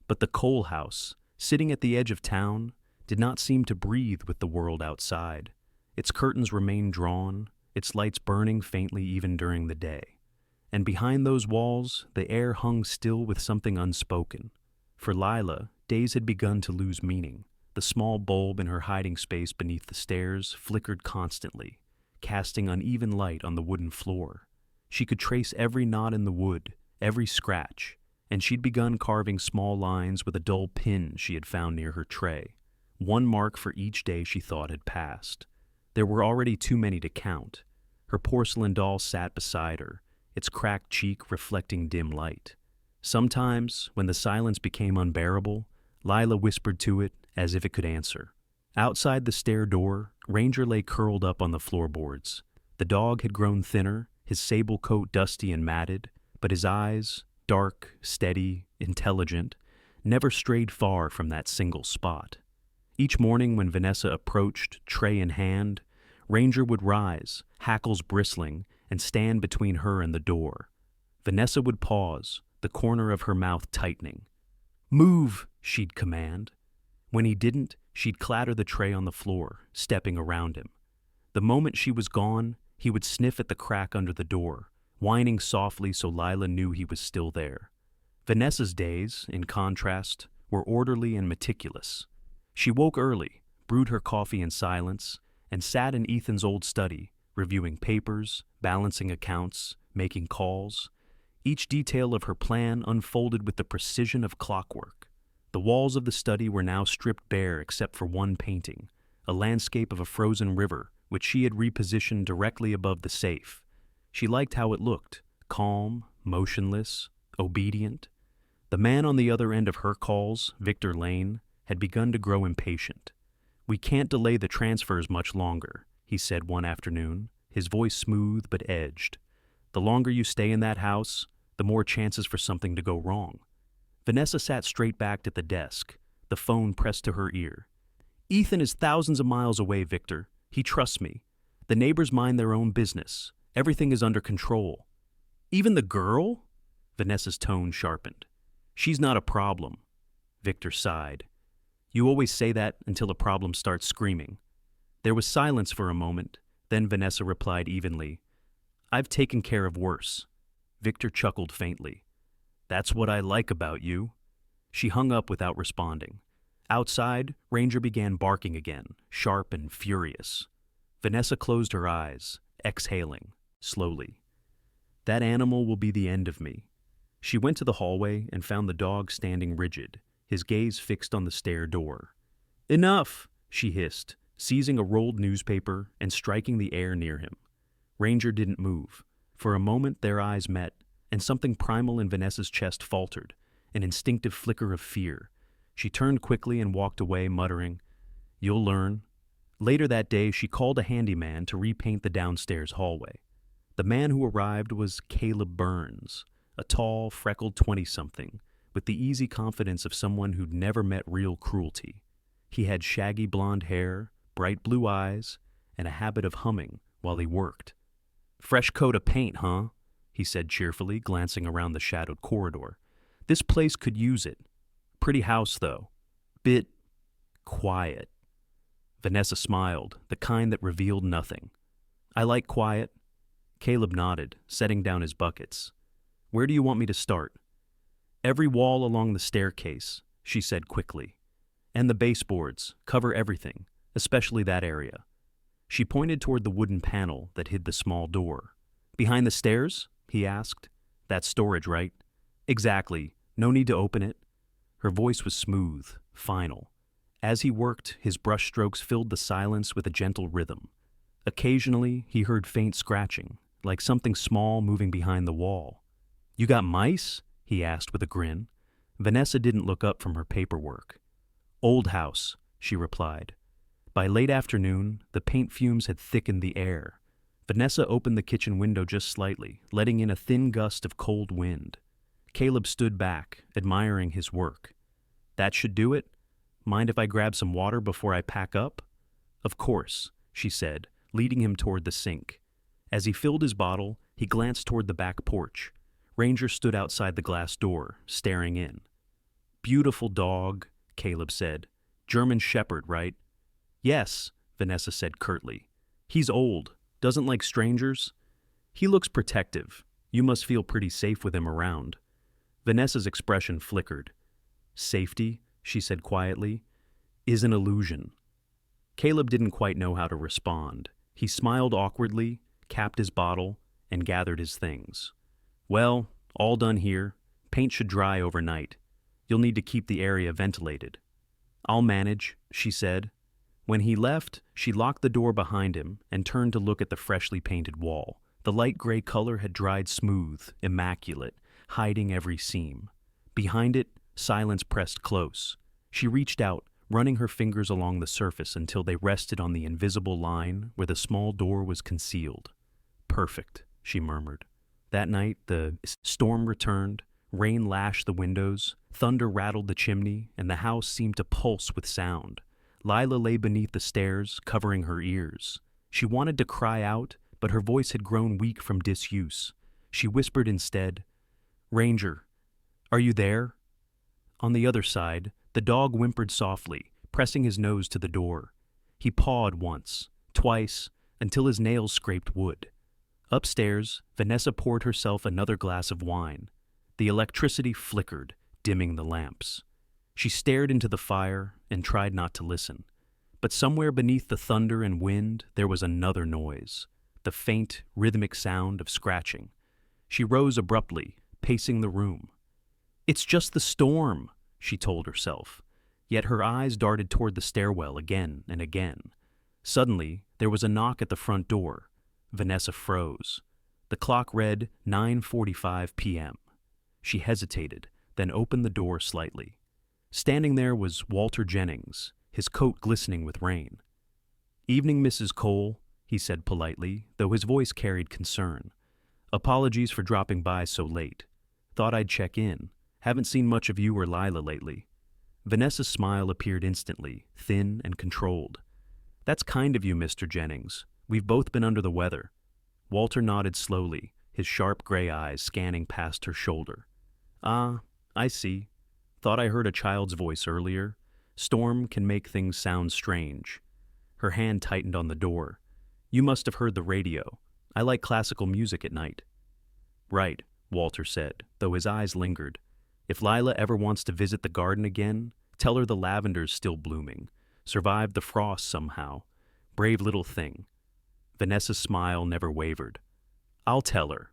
But the coal house, sitting at the edge of town, did not seem to breathe with the world outside. Its curtains remained drawn, its lights burning faintly even during the day. And behind those walls, the air hung still with something unspoken. For Lila, days had begun to lose meaning. The small bulb in her hiding space beneath the stairs flickered constantly, casting uneven light on the wooden floor. She could trace every knot in the wood, every scratch, and she'd begun carving small lines with a dull pin she had found near her tray. One mark for each day she thought had passed. There were already too many to count. Her porcelain doll sat beside her, its cracked cheek reflecting dim light. Sometimes, when the silence became unbearable, Lila whispered to it as if it could answer. Outside the stair door, Ranger lay curled up on the floorboards. The dog had grown thinner, his sable coat dusty and matted, but his eyes, dark, steady, intelligent, never strayed far from that single spot. Each morning when Vanessa approached, tray in hand, Ranger would rise, hackles bristling, and stand between her and the door. Vanessa would pause, the corner of her mouth tightening. "Move," she'd command. When he didn't, she'd clatter the tray on the floor, stepping around him. The moment she was gone, he would sniff at the crack under the door, whining softly so Lila knew he was still there. Vanessa's days, in contrast, were orderly and meticulous. She woke early, brewed her coffee in silence, and sat in Ethan's old study, reviewing papers, balancing accounts, making calls. Each detail of her plan unfolded with the precision of clockwork. The walls of the study were now stripped bare except for one painting, a landscape of a frozen river, which she had repositioned directly above the safe. She liked how it looked, calm, motionless, obedient. The man on the other end of her calls, Victor Lane, had begun to grow impatient. "We can't delay the transfers much longer," he said one afternoon, his voice smooth but edged. "The longer you stay in that house, the more chances for something to go wrong." Vanessa sat straight-backed at the desk, the phone pressed to her ear. "Ethan is thousands of miles away, Victor. He trusts me. The neighbors mind their own business. Everything is under control." "Even the girl?" Vanessa's tone sharpened. "She's not a problem." Victor sighed. "You always say that until a problem starts screaming." There was silence for a moment, then Vanessa replied evenly, "I've taken care of worse." Victor chuckled faintly. "That's what I like about you." She hung up without responding. Outside, Ranger began barking again, sharp and furious. Vanessa closed her eyes, exhaling, slowly. "That animal will be the end of me." She went to the hallway and found the dog standing rigid, his gaze fixed on the stair door. "Enough!" she hissed, seizing a rolled newspaper and striking the air near him. Ranger didn't move. For a moment their eyes met, and something primal in Vanessa's chest faltered, an instinctive flicker of fear. She turned quickly and walked away, muttering, "You'll learn." Later that day, she called a handyman to repaint the downstairs hallway. The man who arrived was Caleb Burns, a tall, freckled 20-something, with the easy confidence of someone who'd never met real cruelty. He had shaggy blonde hair, bright blue eyes, and a habit of humming while he worked. "Fresh coat of paint, huh?" he said cheerfully, glancing around the shadowed corridor. "This place could use it. Pretty house, though. Bit quiet." Vanessa smiled, the kind that revealed nothing. "I like quiet." Caleb nodded, setting down his buckets. "Where do you want me to start?" "Every wall along the staircase," she said quickly. "And the baseboards. Cover everything, especially that area." She pointed toward the wooden panel that hid the small door. "Behind the stairs?" he asked. "That's storage, right?" "Exactly. No need to open it." Her voice was smooth, final. As he worked, his brushstrokes filled the silence with a gentle rhythm. Occasionally, he heard faint scratching, like something small moving behind the wall. "You got mice?" he asked with a grin. Vanessa didn't look up from her paperwork. "Old house," she replied. By late afternoon, the paint fumes had thickened the air. Vanessa opened the kitchen window just slightly, letting in a thin gust of cold wind. Caleb stood back, admiring his work. "That should do it? Mind if I grab some water before I pack up?" "Of course," she said, leading him toward the sink. As he filled his bottle, he glanced toward the back porch. Ranger stood outside the glass door, staring in. "Beautiful dog," Caleb said. "German Shepherd, right?" "Yes," Vanessa said curtly. "He's old. Doesn't like strangers." "He looks protective. You must feel pretty safe with him around." Vanessa's expression flickered. "Safety," she said quietly, "is an illusion." Caleb didn't quite know how to respond. He smiled awkwardly, capped his bottle, and gathered his things. "Well, all done here. Paint should dry overnight. You'll need to keep the area ventilated." "I'll manage," she said. When he left, she locked the door behind him and turned to look at the freshly painted wall. The light gray color had dried smooth, immaculate, hiding every seam. Behind it, silence pressed close. She reached out, running her fingers along the surface until they rested on the invisible line where the small door was concealed. "Perfect," she murmured. That night, the storm returned. Rain lashed the windows, thunder rattled the chimney, and the house seemed to pulse with sound. Lila lay beneath the stairs, covering her ears. She wanted to cry out, but her voice had grown weak from disuse. She whispered instead, "Ranger, are you there?" On the other side, the dog whimpered softly, pressing his nose to the door. He pawed once, twice, until his nails scraped wood. Upstairs, Vanessa poured herself another glass of wine. The electricity flickered, dimming the lamps. She stared into the fire and tried not to listen. But somewhere beneath the thunder and wind, there was another noise, the faint, rhythmic sound of scratching. She rose abruptly, pacing the room. "It's just the storm," she told herself. Yet her eyes darted toward the stairwell again and again. Suddenly, there was a knock at the front door. Vanessa froze. The clock read 9:45 p.m. She hesitated, then opened the door slightly. Standing there was Walter Jennings, his coat glistening with rain. "Evening, Mrs. Cole," he said politely, though his voice carried concern. "Apologies for dropping by so late. Thought I'd check in. Haven't seen much of you or Lila lately." Vanessa's smile appeared instantly, thin and controlled. "That's kind of you, Mr. Jennings. We've both been under the weather." Walter nodded slowly, his sharp gray eyes scanning past her shoulder. "Ah, I see. Thought I heard a child's voice earlier. Storm can make things sound strange." Her hand tightened on the door. "You must have heard the radio. I like classical music at night." "Right," Walter said, though his eyes lingered. "If Lila ever wants to visit the garden again, tell her the lavender's still blooming. Survived the frost somehow. Brave little thing." Vanessa's smile never wavered. "I'll tell her."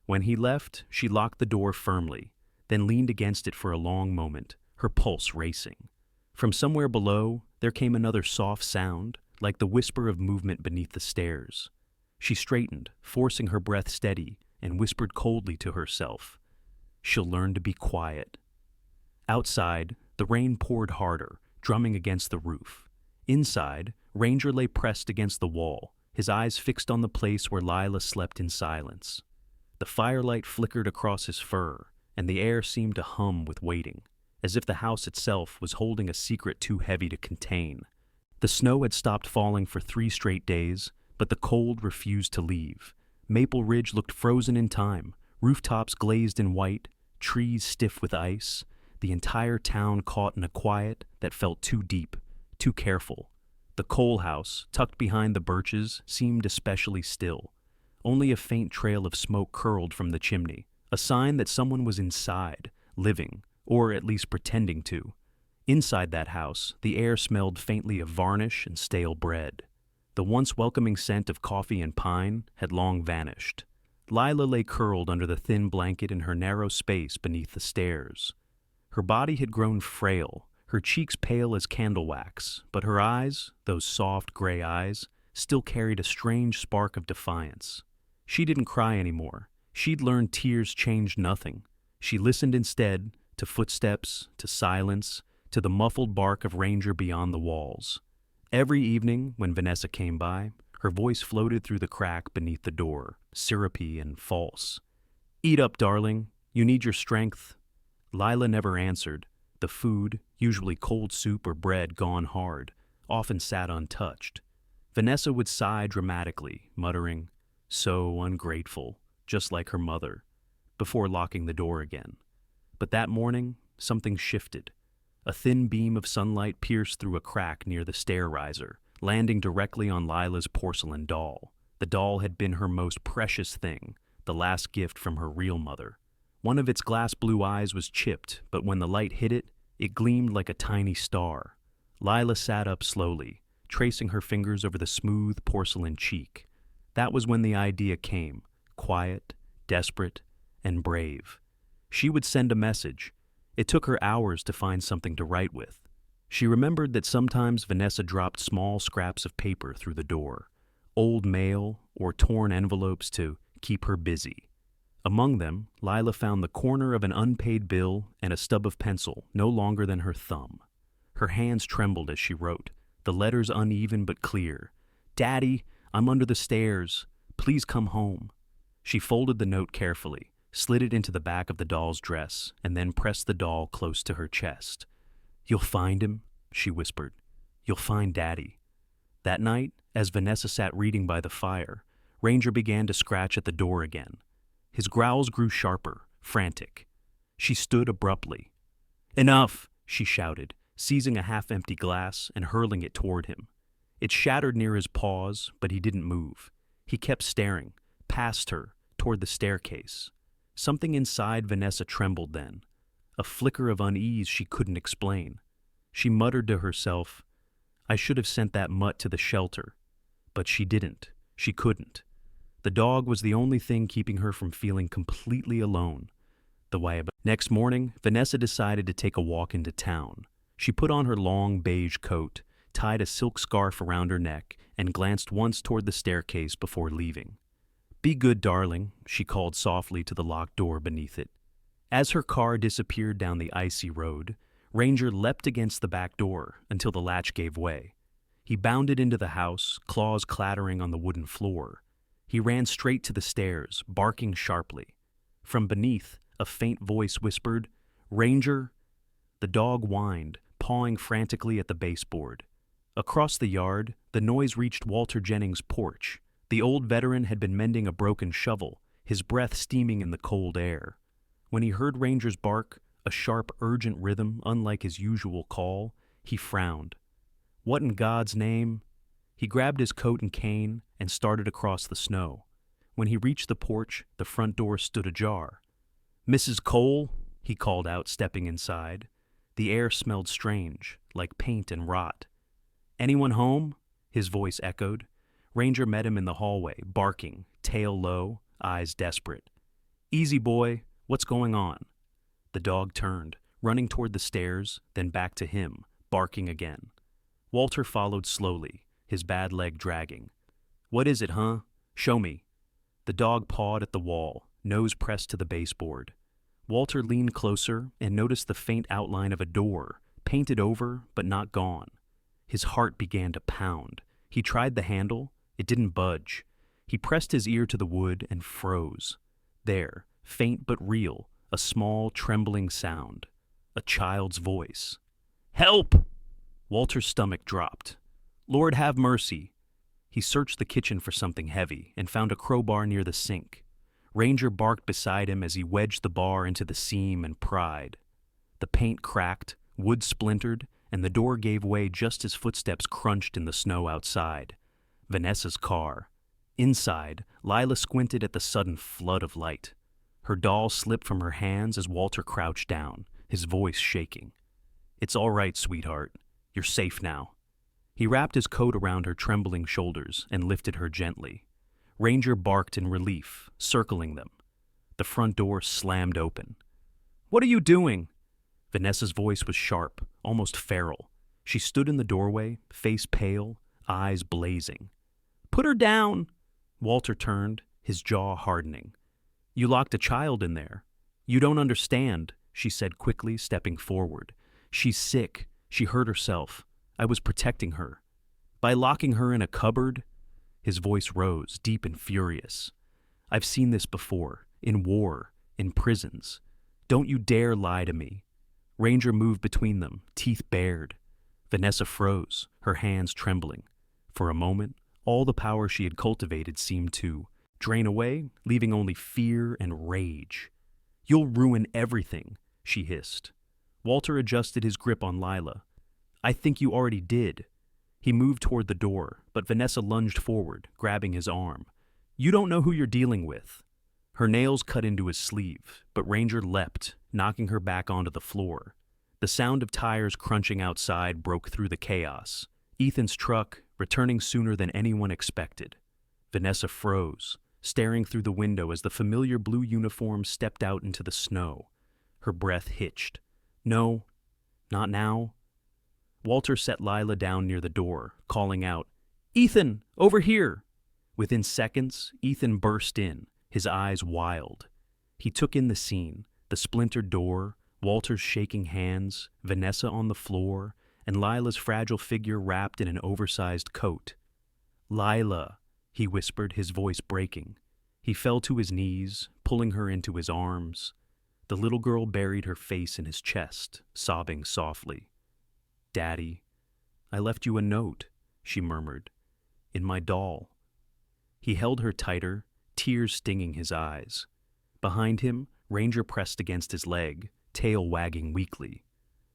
When he left, she locked the door firmly, then leaned against it for a long moment, her pulse racing. From somewhere below, there came another soft sound, like the whisper of movement beneath the stairs. She straightened, forcing her breath steady, and whispered coldly to herself, "She'll learn to be quiet." Outside, the rain poured harder, drumming against the roof. Inside, Ranger lay pressed against the wall, his eyes fixed on the place where Lila slept in silence. The firelight flickered across his fur, and the air seemed to hum with waiting, as if the house itself was holding a secret too heavy to contain. The snow had stopped falling for 3 straight days, but the cold refused to leave. Maple Ridge looked frozen in time, rooftops glazed in white, trees stiff with ice, the entire town caught in a quiet that felt too deep, too careful. The Cole house, tucked behind the birches, seemed especially still. Only a faint trail of smoke curled from the chimney, a sign that someone was inside, living, or at least pretending to. Inside that house, the air smelled faintly of varnish and stale bread. The once welcoming scent of coffee and pine had long vanished. Lila lay curled under the thin blanket in her narrow space beneath the stairs. Her body had grown frail, her cheeks pale as candle wax, but her eyes, those soft gray eyes, still carried a strange spark of defiance. She didn't cry anymore. She'd learned tears changed nothing. She listened instead to footsteps, to silence, to the muffled bark of Ranger beyond the walls. Every evening, when Vanessa came by, her voice floated through the crack beneath the door, syrupy and false. "Eat up, darling. You need your strength." Lila never answered. The food, usually cold soup or bread gone hard, often sat untouched. Vanessa would sigh dramatically, muttering, "So ungrateful, just like her mother," before locking the door again. But that morning, something shifted. A thin beam of sunlight pierced through a crack near the stair riser, landing directly on Lila's porcelain doll. The doll had been her most precious thing, the last gift from her real mother. One of its glass blue eyes was chipped, but when the light hit it, it gleamed like a tiny star. Lila sat up slowly, tracing her fingers over the smooth porcelain cheek. That was when the idea came, quiet, desperate, and brave. She would send a message. It took her hours to find something to write with. She remembered that sometimes Vanessa dropped small scraps of paper through the door, old mail or torn envelopes to keep her busy. Among them, Lila found the corner of an unpaid bill and a stub of pencil no longer than her thumb. Her hands trembled as she wrote, the letters uneven but clear. "Daddy, I'm under the stairs. Please come home." She folded the note carefully, slid it into the back of the doll's dress, and then pressed the doll close to her chest. "You'll find him," she whispered. "You'll find Daddy." That night, as Vanessa sat reading by the fire, Ranger began to scratch at the door again. His growls grew sharper, frantic. She stood abruptly. "Enough!" she shouted, seizing a half-empty glass and hurling it toward him. It shattered near his paws, but he didn't move. He kept staring, past her, toward the staircase. Something inside Vanessa trembled then, a flicker of unease she couldn't explain. She muttered to herself, "I should have sent that mutt to the shelter." But she didn't. She couldn't. The dog was the only thing keeping her from feeling completely alone. Next morning, Vanessa decided to take a walk into town. She put on her long beige coat, tied a silk scarf around her neck, and glanced once toward the staircase before leaving. "Be good, darling," she called softly to the locked door beneath it. As her car disappeared down the icy road, Ranger leapt against the back door until the latch gave way. He bounded into the house, claws clattering on the wooden floor. He ran straight to the stairs, barking sharply. From beneath, a faint voice whispered, "Ranger!" The dog whined, pawing frantically at the baseboard. Across the yard, the noise reached Walter Jennings' porch. The old veteran had been mending a broken shovel, his breath steaming in the cold air. When he heard Ranger's bark, a sharp, urgent rhythm unlike his usual call, he frowned. What in God's name? He grabbed his coat and cane and started across the snow. When he reached the porch, the front door stood ajar. "Mrs. Cole?" he called out, stepping inside. The air smelled strange, like paint and rot. "Anyone home?" his voice echoed. Ranger met him in the hallway, barking, tail low, eyes desperate. "Easy, boy. What's going on?" The dog turned, running toward the stairs, then back to him, barking again. Walter followed slowly, his bad leg dragging. "What is it, huh? Show me." The dog pawed at the wall, nose pressed to the baseboard. Walter leaned closer and noticed the faint outline of a door, painted over but not gone. His heart began to pound. He tried the handle. It didn't budge. He pressed his ear to the wood and froze. There, faint but real, a small, trembling sound. A child's voice. "Help!" Walter's stomach dropped. "Lord have mercy." He searched the kitchen for something heavy and found a crowbar near the sink. Ranger barked beside him as he wedged the bar into the seam and pried. The paint cracked, wood splintered, and the door gave way just as footsteps crunched in the snow outside. Vanessa's car. Inside, Lila squinted at the sudden flood of light. Her doll slipped from her hands as Walter crouched down, his voice shaking. "It's all right, sweetheart. You're safe now." He wrapped his coat around her trembling shoulders and lifted her gently. Ranger barked in relief, circling them. The front door slammed open. "What are you doing?" Vanessa's voice was sharp, almost feral. She stood in the doorway, face pale, eyes blazing. "Put her down!" Walter turned, his jaw hardening. "You locked a child in there. You don't understand," she said quickly, stepping forward. "She's sick. She hurt herself. I was protecting her. By locking her in a cupboard?" His voice rose, deep and furious. "I've seen this before, in war, in prisons. Don't you dare lie to me." Ranger moved between them, teeth bared. Vanessa froze, her hands trembling. For a moment, all the power she had cultivated seemed to drain away, leaving only fear and rage. "You'll ruin everything," she hissed. Walter adjusted his grip on Lila. "I think you already did." He moved toward the door, but Vanessa lunged forward, grabbing his arm. "You don't know who you're dealing with." Her nails cut into his sleeve, but Ranger leapt, knocking her back onto the floor. The sound of tires crunching outside broke through the chaos. Ethan's truck, returning sooner than anyone expected. Vanessa froze, staring through the window as the familiar blue uniform stepped out into the snow. Her breath hitched. "No, not now." Walter set Lila down near the door, calling out, "Ethan, over here!" Within seconds, Ethan burst in, his eyes wild. He took in the scene, the splintered door, Walter's shaking hands, Vanessa on the floor, and Lila's fragile figure wrapped in an oversized coat. "Lila," he whispered, his voice breaking. He fell to his knees, pulling her into his arms. The little girl buried her face in his chest, sobbing softly. "Daddy, I left you a note," she murmured, "in my doll." He held her tighter, tears stinging his eyes. Behind him, Ranger pressed against his leg, tail wagging weakly.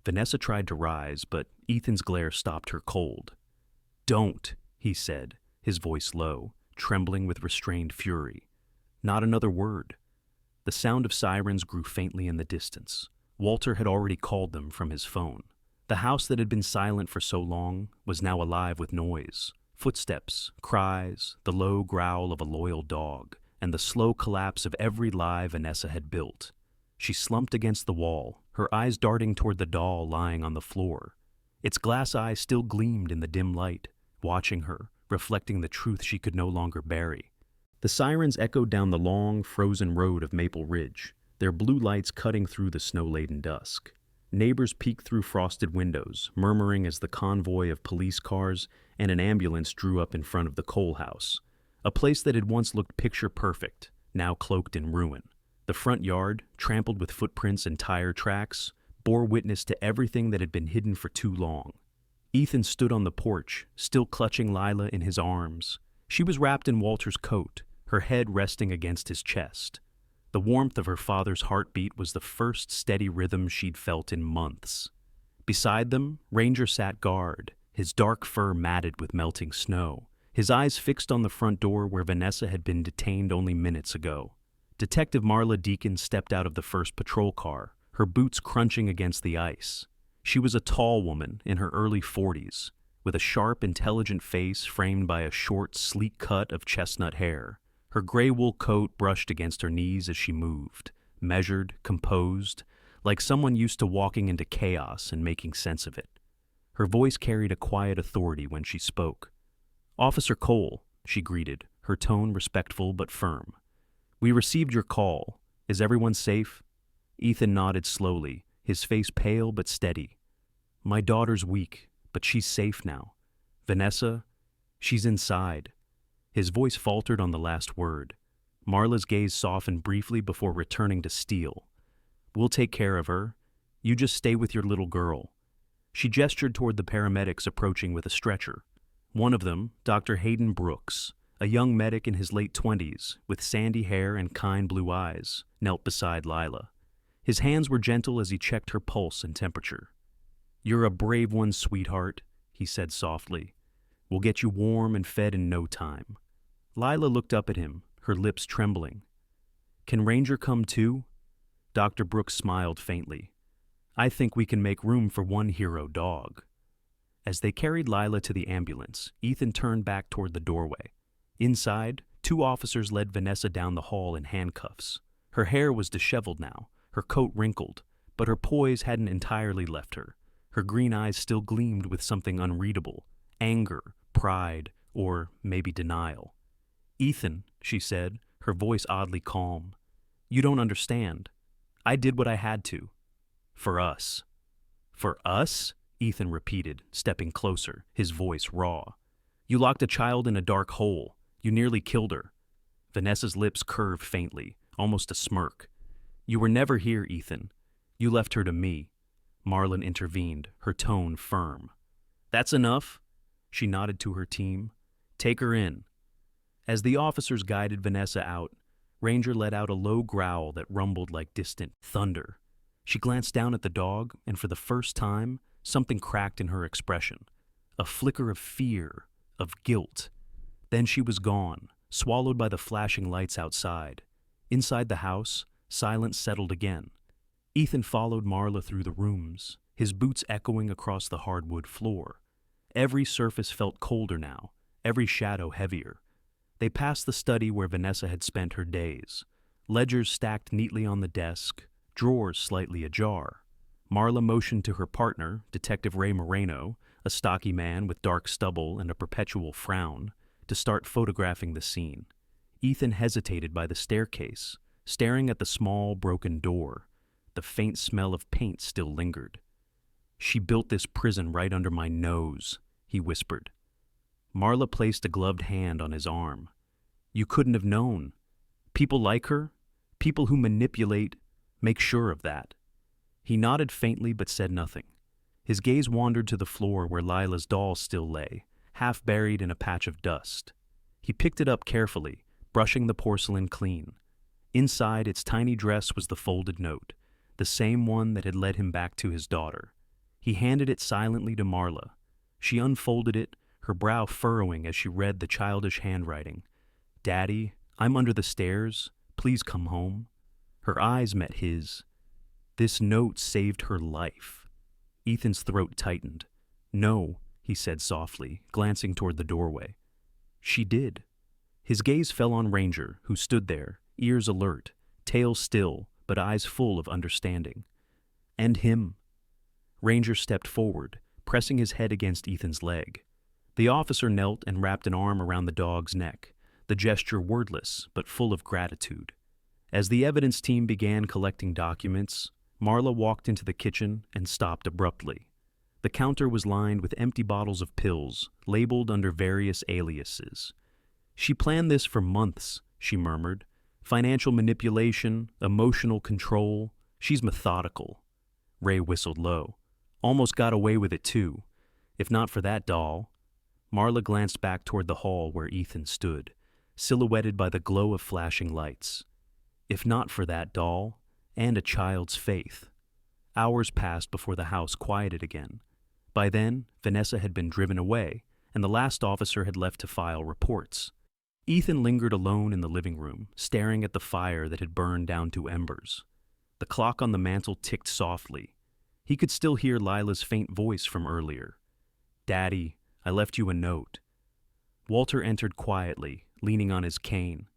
Vanessa tried to rise, but Ethan's glare stopped her cold. "Don't," he said, his voice low, trembling with restrained fury. Not another word. The sound of sirens grew faintly in the distance. Walter had already called them from his phone. The house that had been silent for so long was now alive with noise. Footsteps, cries, the low growl of a loyal dog, and the slow collapse of every lie Vanessa had built. She slumped against the wall, her eyes darting toward the doll lying on the floor. Its glass eyes still gleamed in the dim light, watching her, reflecting the truth she could no longer bury. The sirens echoed down the long, frozen road of Maple Ridge, their blue lights cutting through the snow-laden dusk. Neighbors peeked through frosted windows, murmuring as the convoy of police cars and an ambulance drew up in front of the Cole house, a place that had once looked picture-perfect, now cloaked in ruin. The front yard, trampled with footprints and tire tracks, bore witness to everything that had been hidden for too long. Ethan stood on the porch, still clutching Lila in his arms. She was wrapped in Walter's coat, her head resting against his chest. The warmth of her father's heartbeat was the first steady rhythm she'd felt in months. Beside them, Ranger sat guard, his dark fur matted with melting snow, his eyes fixed on the front door where Vanessa had been detained only minutes ago. Detective Marla Deacon stepped out of the first patrol car, her boots crunching against the ice. She was a tall woman in her early 40s, with a sharp, intelligent face framed by a short, sleek cut of chestnut hair. Her gray wool coat brushed against her knees as she moved, measured, composed, like someone used to walking into chaos and making sense of it. Her voice carried a quiet authority when she spoke. "Officer Cole," she greeted, her tone respectful but firm. "We received your call. Is everyone safe?" Ethan nodded slowly, his face pale but steady. "My daughter's weak, but she's safe now. Vanessa, she's inside." His voice faltered on the last word. Marla's gaze softened briefly before returning to steel. "We'll take care of her. You just stay with your little girl." She gestured toward the paramedics approaching with a stretcher. One of them, Dr. Hayden Brooks, a young medic in his late 20s, with sandy hair and kind blue eyes, knelt beside Lila. His hands were gentle as he checked her pulse and temperature. "You're a brave one, sweetheart," he said softly. "We'll get you warm and fed in no time." Lila looked up at him, her lips trembling. "Can Ranger come too?" Dr. Brooks smiled faintly. "I think we can make room for one hero dog." As they carried Lila to the ambulance, Ethan turned back toward the doorway. Inside, 2 officers led Vanessa down the hall in handcuffs. Her hair was disheveled now, her coat wrinkled, but her poise hadn't entirely left her. Her green eyes still gleamed with something unreadable: anger, pride, or maybe denial. "Ethan," she said, her voice oddly calm, "you don't understand. I did what I had to. For us." "For us?" Ethan repeated, stepping closer, his voice raw. "You locked a child in a dark hole. You nearly killed her." Vanessa's lips curved faintly, almost a smirk. "You were never here, Ethan. You left her to me." Marlon intervened, her tone firm. "That's enough." She nodded to her team. "Take her in." As the officers guided Vanessa out, Ranger let out a low growl that rumbled like distant thunder. She glanced down at the dog, and for the first time, something cracked in her expression. A flicker of fear, of guilt. Then she was gone, swallowed by the flashing lights outside. Inside the house, silence settled again. Ethan followed Marla through the rooms, his boots echoing across the hardwood floor. Every surface felt colder now, every shadow heavier. They passed the study where Vanessa had spent her days. Ledgers stacked neatly on the desk, drawers slightly ajar. Marla motioned to her partner, Detective Ray Moreno, a stocky man with dark stubble and a perpetual frown, to start photographing the scene. Ethan hesitated by the staircase, staring at the small, broken door. The faint smell of paint still lingered. "She built this prison right under my nose," he whispered. Marla placed a gloved hand on his arm. "You couldn't have known. People like her, people who manipulate, make sure of that." He nodded faintly but said nothing. His gaze wandered to the floor where Lila's doll still lay, half buried in a patch of dust. He picked it up carefully, brushing the porcelain clean. Inside its tiny dress was the folded note, the same one that had led him back to his daughter. He handed it silently to Marla. She unfolded it, her brow furrowing as she read the childish handwriting. "Daddy, I'm under the stairs. Please come home." Her eyes met his. This note saved her life. Ethan's throat tightened. "No," he said softly, glancing toward the doorway. "She did." His gaze fell on Ranger, who stood there, ears alert, tail still, but eyes full of understanding. "And him." Ranger stepped forward, pressing his head against Ethan's leg. The officer knelt and wrapped an arm around the dog's neck, the gesture wordless but full of gratitude. As the evidence team began collecting documents, Marla walked into the kitchen and stopped abruptly. The counter was lined with empty bottles of pills, labeled under various aliases. "She planned this for months," she murmured. "Financial manipulation, emotional control. She's methodical." Ray whistled low. "Almost got away with it, too. If not for that doll." Marla glanced back toward the hall where Ethan stood, silhouetted by the glow of flashing lights. If not for that doll, and a child's faith. Hours passed before the house quieted again. By then, Vanessa had been driven away, and the last officer had left to file reports. Ethan lingered alone in the living room, staring at the fire that had burned down to embers. The clock on the mantel ticked softly. He could still hear Lila's faint voice from earlier. "Daddy, I left you a note." Walter entered quietly, leaning on his cane.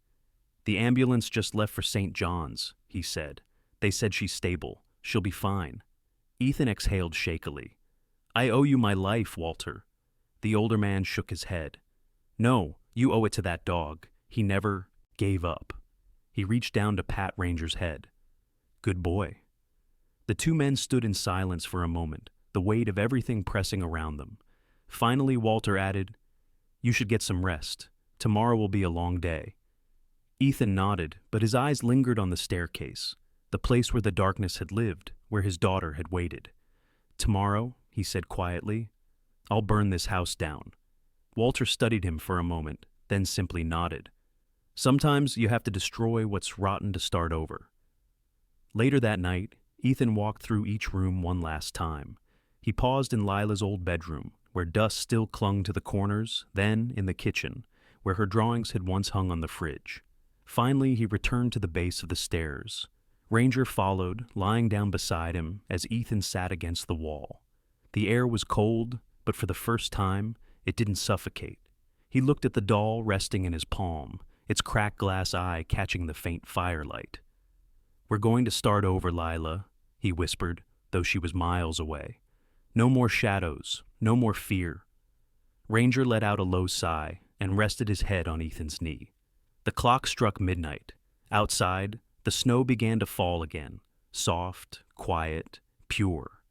"The ambulance just left for St. John's," he said. "They said she's stable. She'll be fine." Ethan exhaled shakily. "I owe you my life, Walter." The older man shook his head. "No, you owe it to that dog. He never gave up." He reached down to pat Ranger's head. "Good boy." The 2 men stood in silence for a moment, the weight of everything pressing around them. Finally, Walter added, "You should get some rest. Tomorrow will be a long day." Ethan nodded, but his eyes lingered on the staircase, the place where the darkness had lived, where his daughter had waited. "Tomorrow," he said quietly, "I'll burn this house down." Walter studied him for a moment, then simply nodded. "Sometimes you have to destroy what's rotten to start over." Later that night, Ethan walked through each room one last time. He paused in Lila's old bedroom, where dust still clung to the corners, then in the kitchen, where her drawings had once hung on the fridge. Finally, he returned to the base of the stairs. Ranger followed, lying down beside him as Ethan sat against the wall. The air was cold, but for the first time, it didn't suffocate. He looked at the doll resting in his palm, its cracked glass eye catching the faint firelight. "We're going to start over, Lila," he whispered, though she was miles away. "No more shadows, no more fear." Ranger let out a low sigh and rested his head on Ethan's knee. The clock struck midnight. Outside, the snow began to fall again, soft, quiet, pure.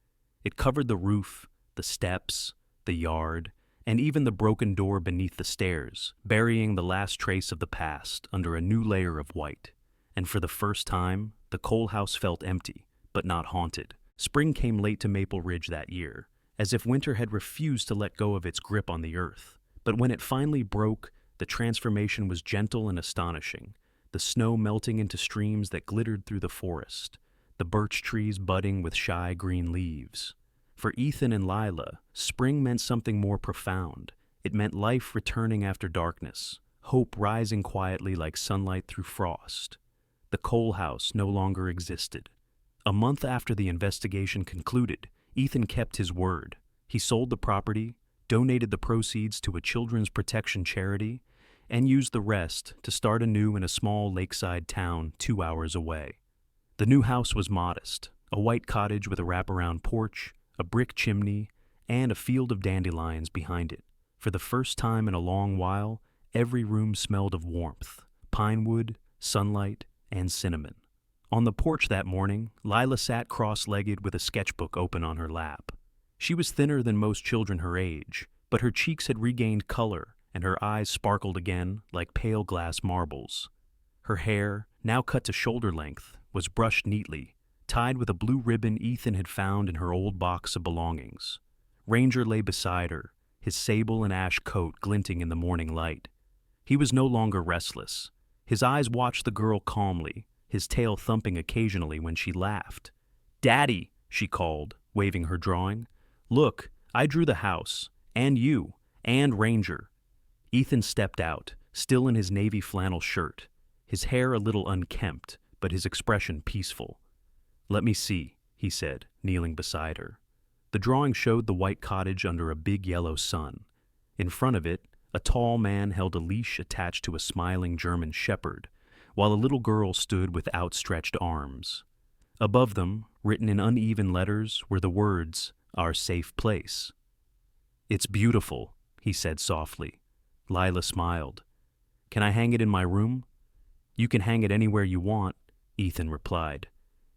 It covered the roof, the steps, the yard, and even the broken door beneath the stairs, burying the last trace of the past under a new layer of white. And for the first time, the Cole house felt empty, but not haunted. Spring came late to Maple Ridge that year, as if winter had refused to let go of its grip on the earth. But when it finally broke, the transformation was gentle and astonishing, the snow melting into streams that glittered through the forest, the birch trees budding with shy green leaves. For Ethan and Lila, spring meant something more profound. It meant life returning after darkness, hope rising quietly like sunlight through frost. The Cole house no longer existed. A month after the investigation concluded, Ethan kept his word. He sold the property, donated the proceeds to a children's protection charity, and used the rest to start anew in a small lakeside town 2 hours away. The new house was modest, a white cottage with a wraparound porch, a brick chimney, and a field of dandelions behind it. For the first time in a long while, every room smelled of warmth, pine wood, sunlight, and cinnamon. On the porch that morning, Lila sat cross-legged with a sketchbook open on her lap. She was thinner than most children her age, but her cheeks had regained color, and her eyes sparkled again like pale glass marbles. Her hair, now cut to shoulder length, was brushed neatly, tied with a blue ribbon Ethan had found in her old box of belongings. Ranger lay beside her, his sable and ash coat glinting in the morning light. He was no longer restless. His eyes watched the girl calmly, his tail thumping occasionally when she laughed. "Daddy," she called, waving her drawing. "Look, I drew the house, and you, and Ranger." Ethan stepped out, still in his navy flannel shirt, his hair a little unkempt, but his expression peaceful. "Let me see," he said, kneeling beside her. The drawing showed the white cottage under a big yellow sun. In front of it, a tall man held a leash attached to a smiling German shepherd, while a little girl stood with outstretched arms. Above them, written in uneven letters, were the words, "Our safe place." "It's beautiful," he said softly. Lila smiled. "Can I hang it in my room?" "You can hang it anywhere you want," Ethan replied.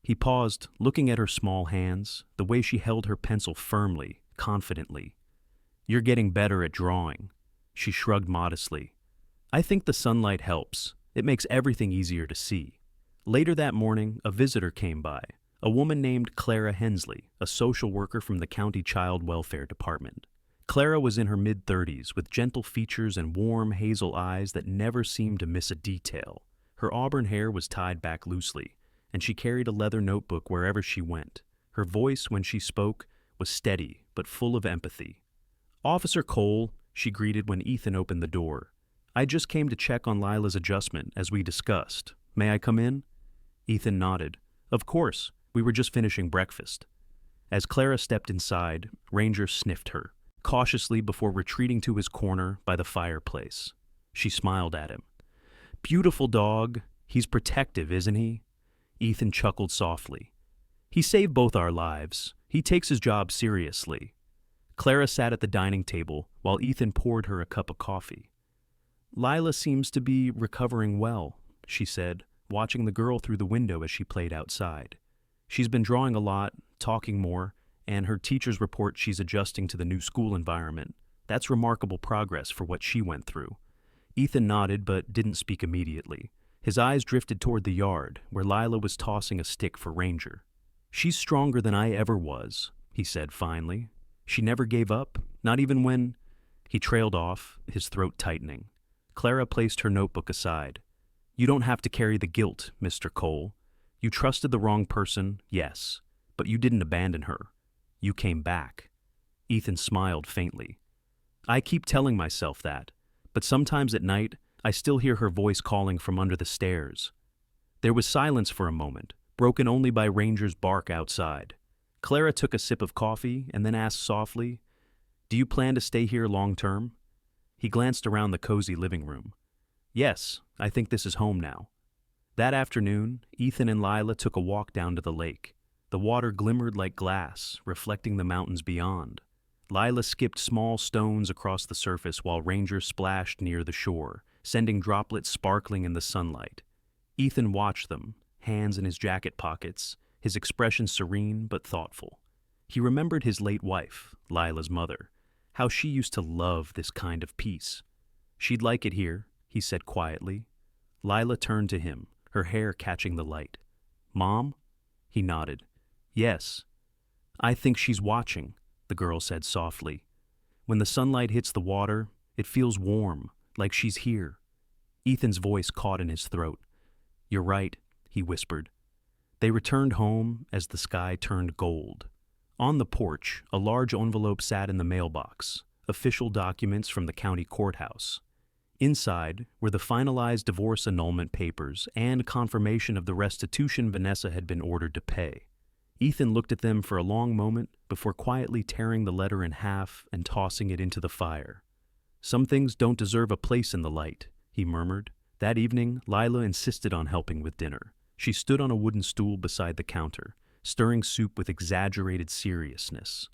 He paused, looking at her small hands, the way she held her pencil firmly, confidently. "You're getting better at drawing." She shrugged modestly. "I think the sunlight helps. It makes everything easier to see." Later that morning, a visitor came by, a woman named Clara Hensley, a social worker from the county child welfare department. Clara was in her mid-30s, with gentle features and warm hazel eyes that never seemed to miss a detail. Her auburn hair was tied back loosely, and she carried a leather notebook wherever she went. Her voice, when she spoke, was steady but full of empathy. "Officer Cole," she greeted when Ethan opened the door. "I just came to check on Lila's adjustment, as we discussed. May I come in?" Ethan nodded. "Of course. We were just finishing breakfast." As Clara stepped inside, Ranger sniffed her, cautiously before retreating to his corner by the fireplace. She smiled at him. "Beautiful dog. He's protective, isn't he?" Ethan chuckled softly. "He saved both our lives. He takes his job seriously." Clara sat at the dining table while Ethan poured her a cup of coffee. "Lila seems to be recovering well," she said, watching the girl through the window as she played outside. "She's been drawing a lot, talking more, and her teachers report she's adjusting to the new school environment. That's remarkable progress for what she went through." Ethan nodded but didn't speak immediately. His eyes drifted toward the yard, where Lila was tossing a stick for Ranger. "She's stronger than I ever was," he said finally. "She never gave up, not even when—" He trailed off, his throat tightening. Clara placed her notebook aside. "You don't have to carry the guilt, Mr. Cole. You trusted the wrong person, yes, but you didn't abandon her. You came back." Ethan smiled faintly. "I keep telling myself that, but sometimes at night, I still hear her voice calling from under the stairs." There was silence for a moment, broken only by Ranger's bark outside. Clara took a sip of coffee and then asked softly, Do you plan to stay here long term? He glanced around the cozy living room. Yes, I think this is home now. That afternoon, Ethan and Lila took a walk down to the lake. The water glimmered like glass, reflecting the mountains beyond. Lila skipped small stones across the surface while Ranger splashed near the shore, sending droplets sparkling in the sunlight. Ethan watched them, hands in his jacket pockets, his expression serene but thoughtful. He remembered his late wife, Lila's mother, how she used to love this kind of peace. She'd like it here, he said quietly. Lila turned to him, her hair catching the light. Mom? He nodded. Yes. I think she's watching, the girl said softly. When the sunlight hits the water, it feels warm, like she's here. Ethan's voice caught in his throat. You're right, he whispered. They returned home as the sky turned gold. On the porch, a large envelope sat in the mailbox, official documents from the county courthouse. Inside were the finalized divorce annulment papers and confirmation of the restitution Vanessa had been ordered to pay. Ethan looked at them for a long moment before quietly tearing the letter in half and tossing it into the fire. Some things don't deserve a place in the light, he murmured. That evening, Lila insisted on helping with dinner. She stood on a wooden stool beside the counter, stirring soup with exaggerated seriousness.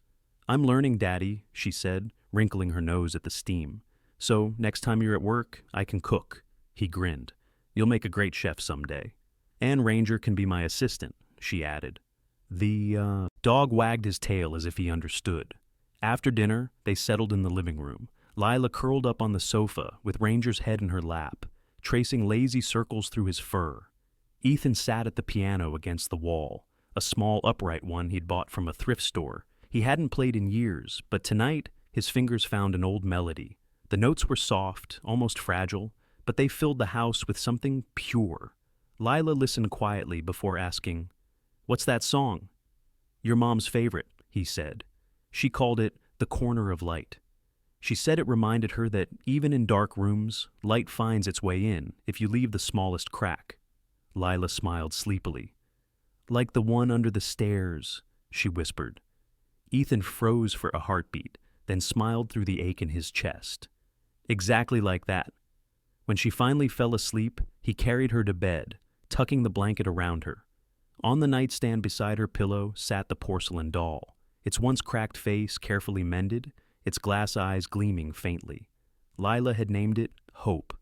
I'm learning, Daddy, she said, wrinkling her nose at the steam. So, next time you're at work, I can cook. He grinned. You'll make a great chef someday. And Ranger can be my assistant, she added. The dog wagged his tail as if he understood. After dinner, they settled in the living room. Lila curled up on the sofa with Ranger's head in her lap, tracing lazy circles through his fur. Ethan sat at the piano against the wall, a small upright one he'd bought from a thrift store. He hadn't played in years, but tonight his fingers found an old melody. The notes were soft, almost fragile, but they filled the house with something pure. Lila listened quietly before asking, What's that song? Your mom's favorite, he said. She called it The Corner of Light. She said it reminded her that even in dark rooms, light finds its way in if you leave the smallest crack. Lila smiled sleepily. Like the one under the stairs, she whispered. Ethan froze for a heartbeat, then smiled through the ache in his chest. Exactly like that. When she finally fell asleep, he carried her to bed, tucking the blanket around her. On the nightstand beside her pillow sat the porcelain doll, its once cracked face carefully mended, its glass eyes gleaming faintly. Lila had named it Hope.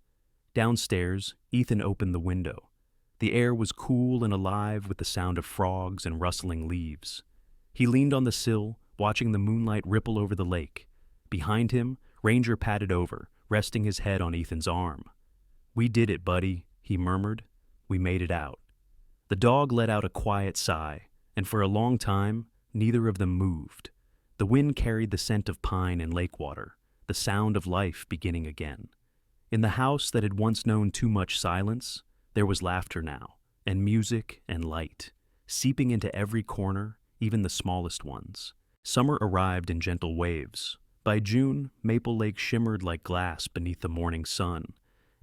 Downstairs, Ethan opened the window. The air was cool and alive with the sound of frogs and rustling leaves. He leaned on the sill, watching the moonlight ripple over the lake. Behind him, Ranger padded over, resting his head on Ethan's arm. We did it, buddy, he murmured. We made it out. The dog let out a quiet sigh, and for a long time, neither of them moved. The wind carried the scent of pine and lake water, the sound of life beginning again. In the house that had once known too much silence, there was laughter now, and music and light, seeping into every corner, even the smallest ones. Summer arrived in gentle waves. By June, Maple Lake shimmered like glass beneath the morning sun,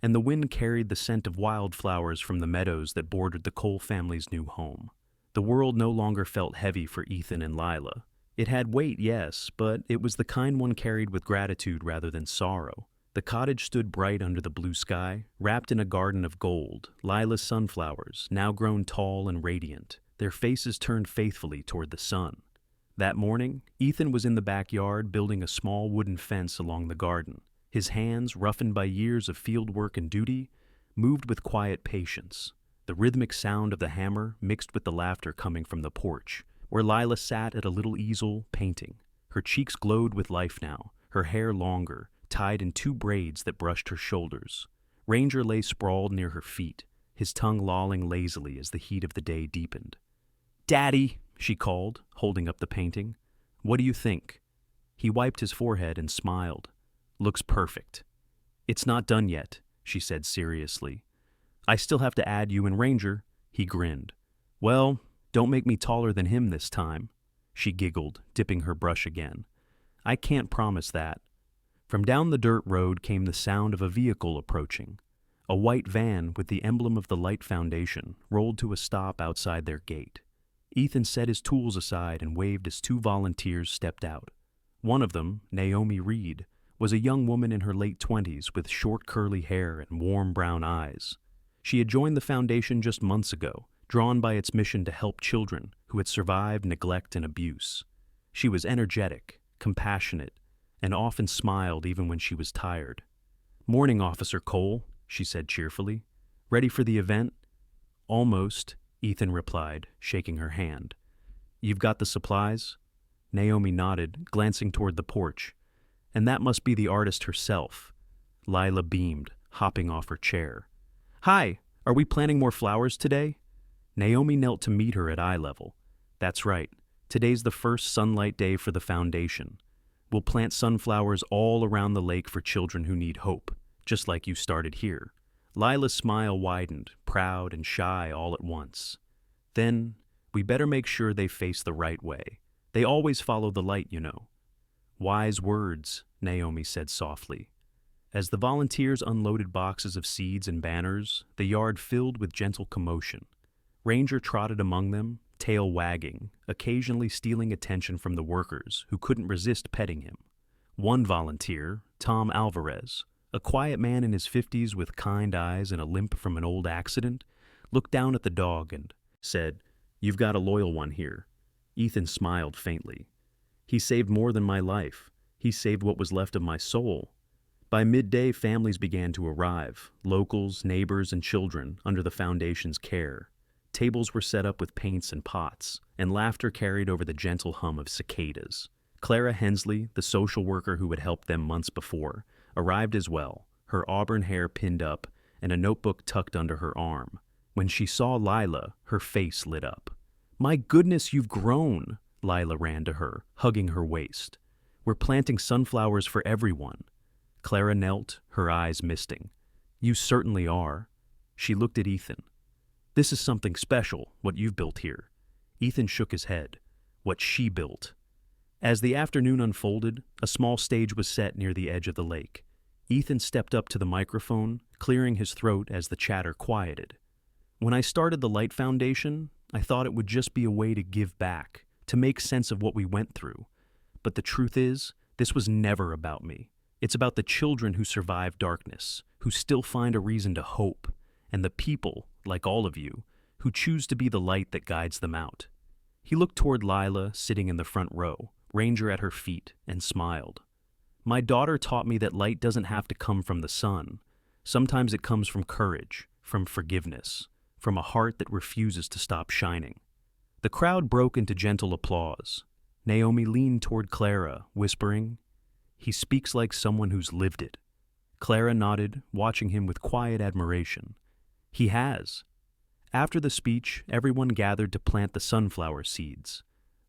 and the wind carried the scent of wildflowers from the meadows that bordered the Cole family's new home. The world no longer felt heavy for Ethan and Lila. It had weight, yes, but it was the kind one carried with gratitude rather than sorrow. The cottage stood bright under the blue sky, wrapped in a garden of gold, Lila's sunflowers, now grown tall and radiant, their faces turned faithfully toward the sun. That morning, Ethan was in the backyard building a small wooden fence along the garden. His hands, roughened by years of field work and duty, moved with quiet patience. The rhythmic sound of the hammer mixed with the laughter coming from the porch, where Lila sat at a little easel, painting. Her cheeks glowed with life now, her hair longer, tied in 2 braids that brushed her shoulders. Ranger lay sprawled near her feet, his tongue lolling lazily as the heat of the day deepened. Daddy, she called, holding up the painting. What do you think? He wiped his forehead and smiled. Looks perfect. It's not done yet, she said seriously. I still have to add you and Ranger, he grinned. Well, don't make me taller than him this time, she giggled, dipping her brush again. I can't promise that. From down the dirt road came the sound of a vehicle approaching. A white van with the emblem of the Light Foundation rolled to a stop outside their gate. Ethan set his tools aside and waved as 2 volunteers stepped out. One of them, Naomi Reed, was a young woman in her late 20s with short curly hair and warm brown eyes. She had joined the foundation just months ago, drawn by its mission to help children who had survived neglect and abuse. She was energetic, compassionate, and often smiled even when she was tired. "Morning, Officer Cole," she said cheerfully. "Ready for the event?" "Almost," Ethan replied, shaking her hand. "You've got the supplies?" Naomi nodded, glancing toward the porch. "And that must be the artist herself." Lila beamed, hopping off her chair. "Hi, are we planting more flowers today?" Naomi knelt to meet her at eye level. "That's right. Today's the first sunlight day for the foundation. We'll plant sunflowers all around the lake for children who need hope, just like you started here." Lila's smile widened, proud and shy all at once. "Then, we better make sure they face the right way. They always follow the light, you know." "Wise words," Naomi said softly. As the volunteers unloaded boxes of seeds and banners, the yard filled with gentle commotion. Ranger trotted among them, tail wagging, occasionally stealing attention from the workers who couldn't resist petting him. One volunteer, Tom Alvarez, a quiet man in his 50s with kind eyes and a limp from an old accident, looked down at the dog and said, "You've got a loyal one here." Ethan smiled faintly. "He saved more than my life. He saved what was left of my soul." By midday, families began to arrive, locals, neighbors, and children under the foundation's care. Tables were set up with paints and pots, and laughter carried over the gentle hum of cicadas. Clara Hensley, the social worker who had helped them months before, arrived as well, her auburn hair pinned up and a notebook tucked under her arm. When she saw Lila, her face lit up. "My goodness, you've grown!" Lila ran to her, hugging her waist. "We're planting sunflowers for everyone." Clara knelt, her eyes misting. "You certainly are." She looked at Ethan. "This is something special, what you've built here." Ethan shook his head. "What she built." As the afternoon unfolded, a small stage was set near the edge of the lake. Ethan stepped up to the microphone, clearing his throat as the chatter quieted. "When I started the Light Foundation, I thought it would just be a way to give back, to make sense of what we went through. But the truth is, this was never about me. It's about the children who survive darkness, who still find a reason to hope, and the people, like all of you, who choose to be the light that guides them out." He looked toward Lila, sitting in the front row, Ranger at her feet, and smiled. "My daughter taught me that light doesn't have to come from the sun. Sometimes it comes from courage, from forgiveness, from a heart that refuses to stop shining." The crowd broke into gentle applause. Naomi leaned toward Clara, whispering, "He speaks like someone who's lived it." Clara nodded, watching him with quiet admiration. "He has." After the speech, everyone gathered to plant the sunflower seeds.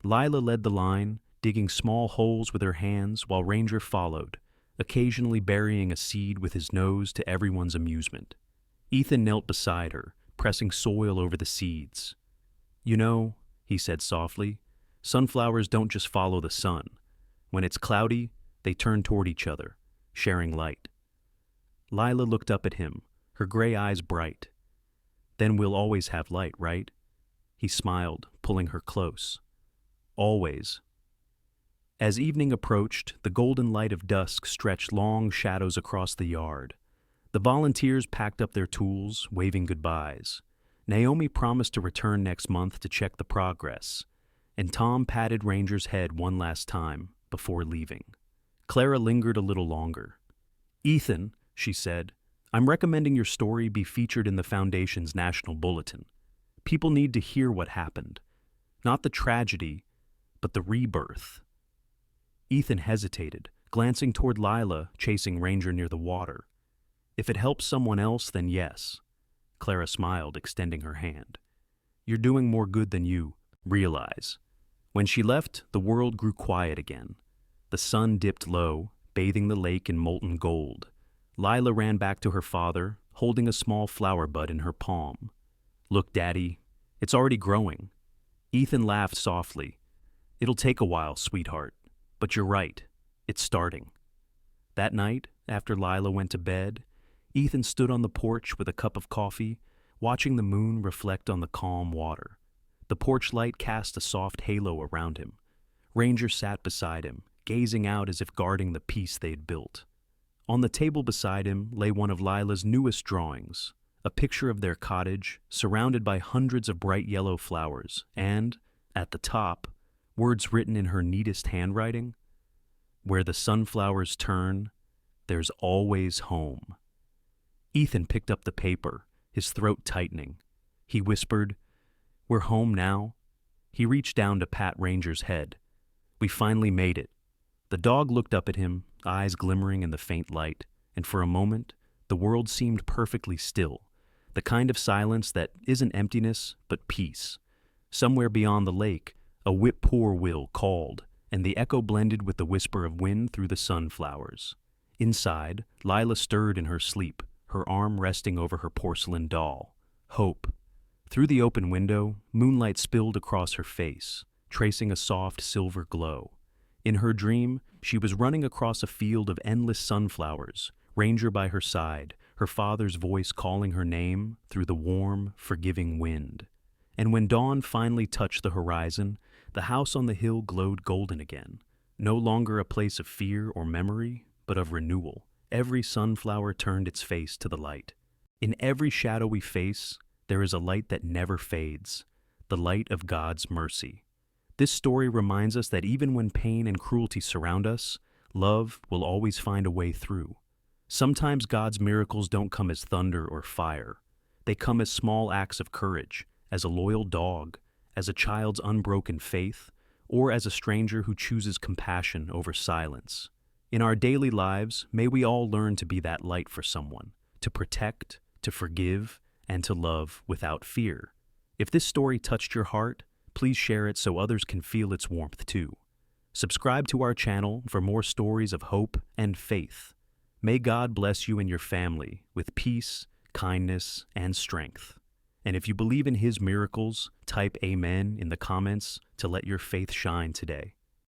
Lila led the line, digging small holes with her hands while Ranger followed, occasionally burying a seed with his nose to everyone's amusement. Ethan knelt beside her, pressing soil over the seeds. "You know," he said softly, "sunflowers don't just follow the sun. When it's cloudy, they turn toward each other, sharing light." Lila looked up at him, her gray eyes bright. "Then we'll always have light, right?" He smiled, pulling her close. "Always." As evening approached, the golden light of dusk stretched long shadows across the yard. The volunteers packed up their tools, waving goodbyes. Naomi promised to return next month to check the progress, and Tom patted Ranger's head one last time before leaving. Clara lingered a little longer. "Ethan," she said, "I'm recommending your story be featured in the Foundation's national bulletin. People need to hear what happened. Not the tragedy, but the rebirth." Ethan hesitated, glancing toward Lila, chasing Ranger near the water. "If it helps someone else, then yes." Clara smiled, extending her hand. "You're doing more good than you realize." When she left, the world grew quiet again. The sun dipped low, bathing the lake in molten gold. Lila ran back to her father, holding a small flower bud in her palm. "Look, Daddy, it's already growing." Ethan laughed softly. "It'll take a while, sweetheart, but you're right, it's starting." That night, after Lila went to bed, Ethan stood on the porch with a cup of coffee, watching the moon reflect on the calm water. The porch light cast a soft halo around him. Ranger sat beside him, gazing out as if guarding the peace they'd built. On the table beside him lay one of Lila's newest drawings, a picture of their cottage surrounded by hundreds of bright yellow flowers, and, at the top, words written in her neatest handwriting, "Where the sunflowers turn, there's always home." Ethan picked up the paper, his throat tightening. He whispered, "We're home now." He reached down to pat Ranger's head. "We finally made it." The dog looked up at him, eyes glimmering in the faint light, and for a moment, the world seemed perfectly still, the kind of silence that isn't emptiness, but peace. Somewhere beyond the lake, a whip-poor-will called, and the echo blended with the whisper of wind through the sunflowers. Inside, Lila stirred in her sleep, her arm resting over her porcelain doll. Hope. Through the open window, moonlight spilled across her face, tracing a soft silver glow. In her dream, she was running across a field of endless sunflowers, Ranger by her side, her father's voice calling her name through the warm, forgiving wind. And when dawn finally touched the horizon, the house on the hill glowed golden again, no longer a place of fear or memory, but of renewal. Every sunflower turned its face to the light. In every shadow we face, there is a light that never fades, the light of God's mercy. This story reminds us that even when pain and cruelty surround us, love will always find a way through. Sometimes God's miracles don't come as thunder or fire. They come as small acts of courage, as a loyal dog, as a child's unbroken faith, or as a stranger who chooses compassion over silence. In our daily lives, may we all learn to be that light for someone, to protect, to forgive, and to love without fear. If this story touched your heart, please share it so others can feel its warmth too. Subscribe to our channel for more stories of hope and faith. May God bless you and your family with peace, kindness, and strength. And if you believe in His miracles, type Amen in the comments to let your faith shine today.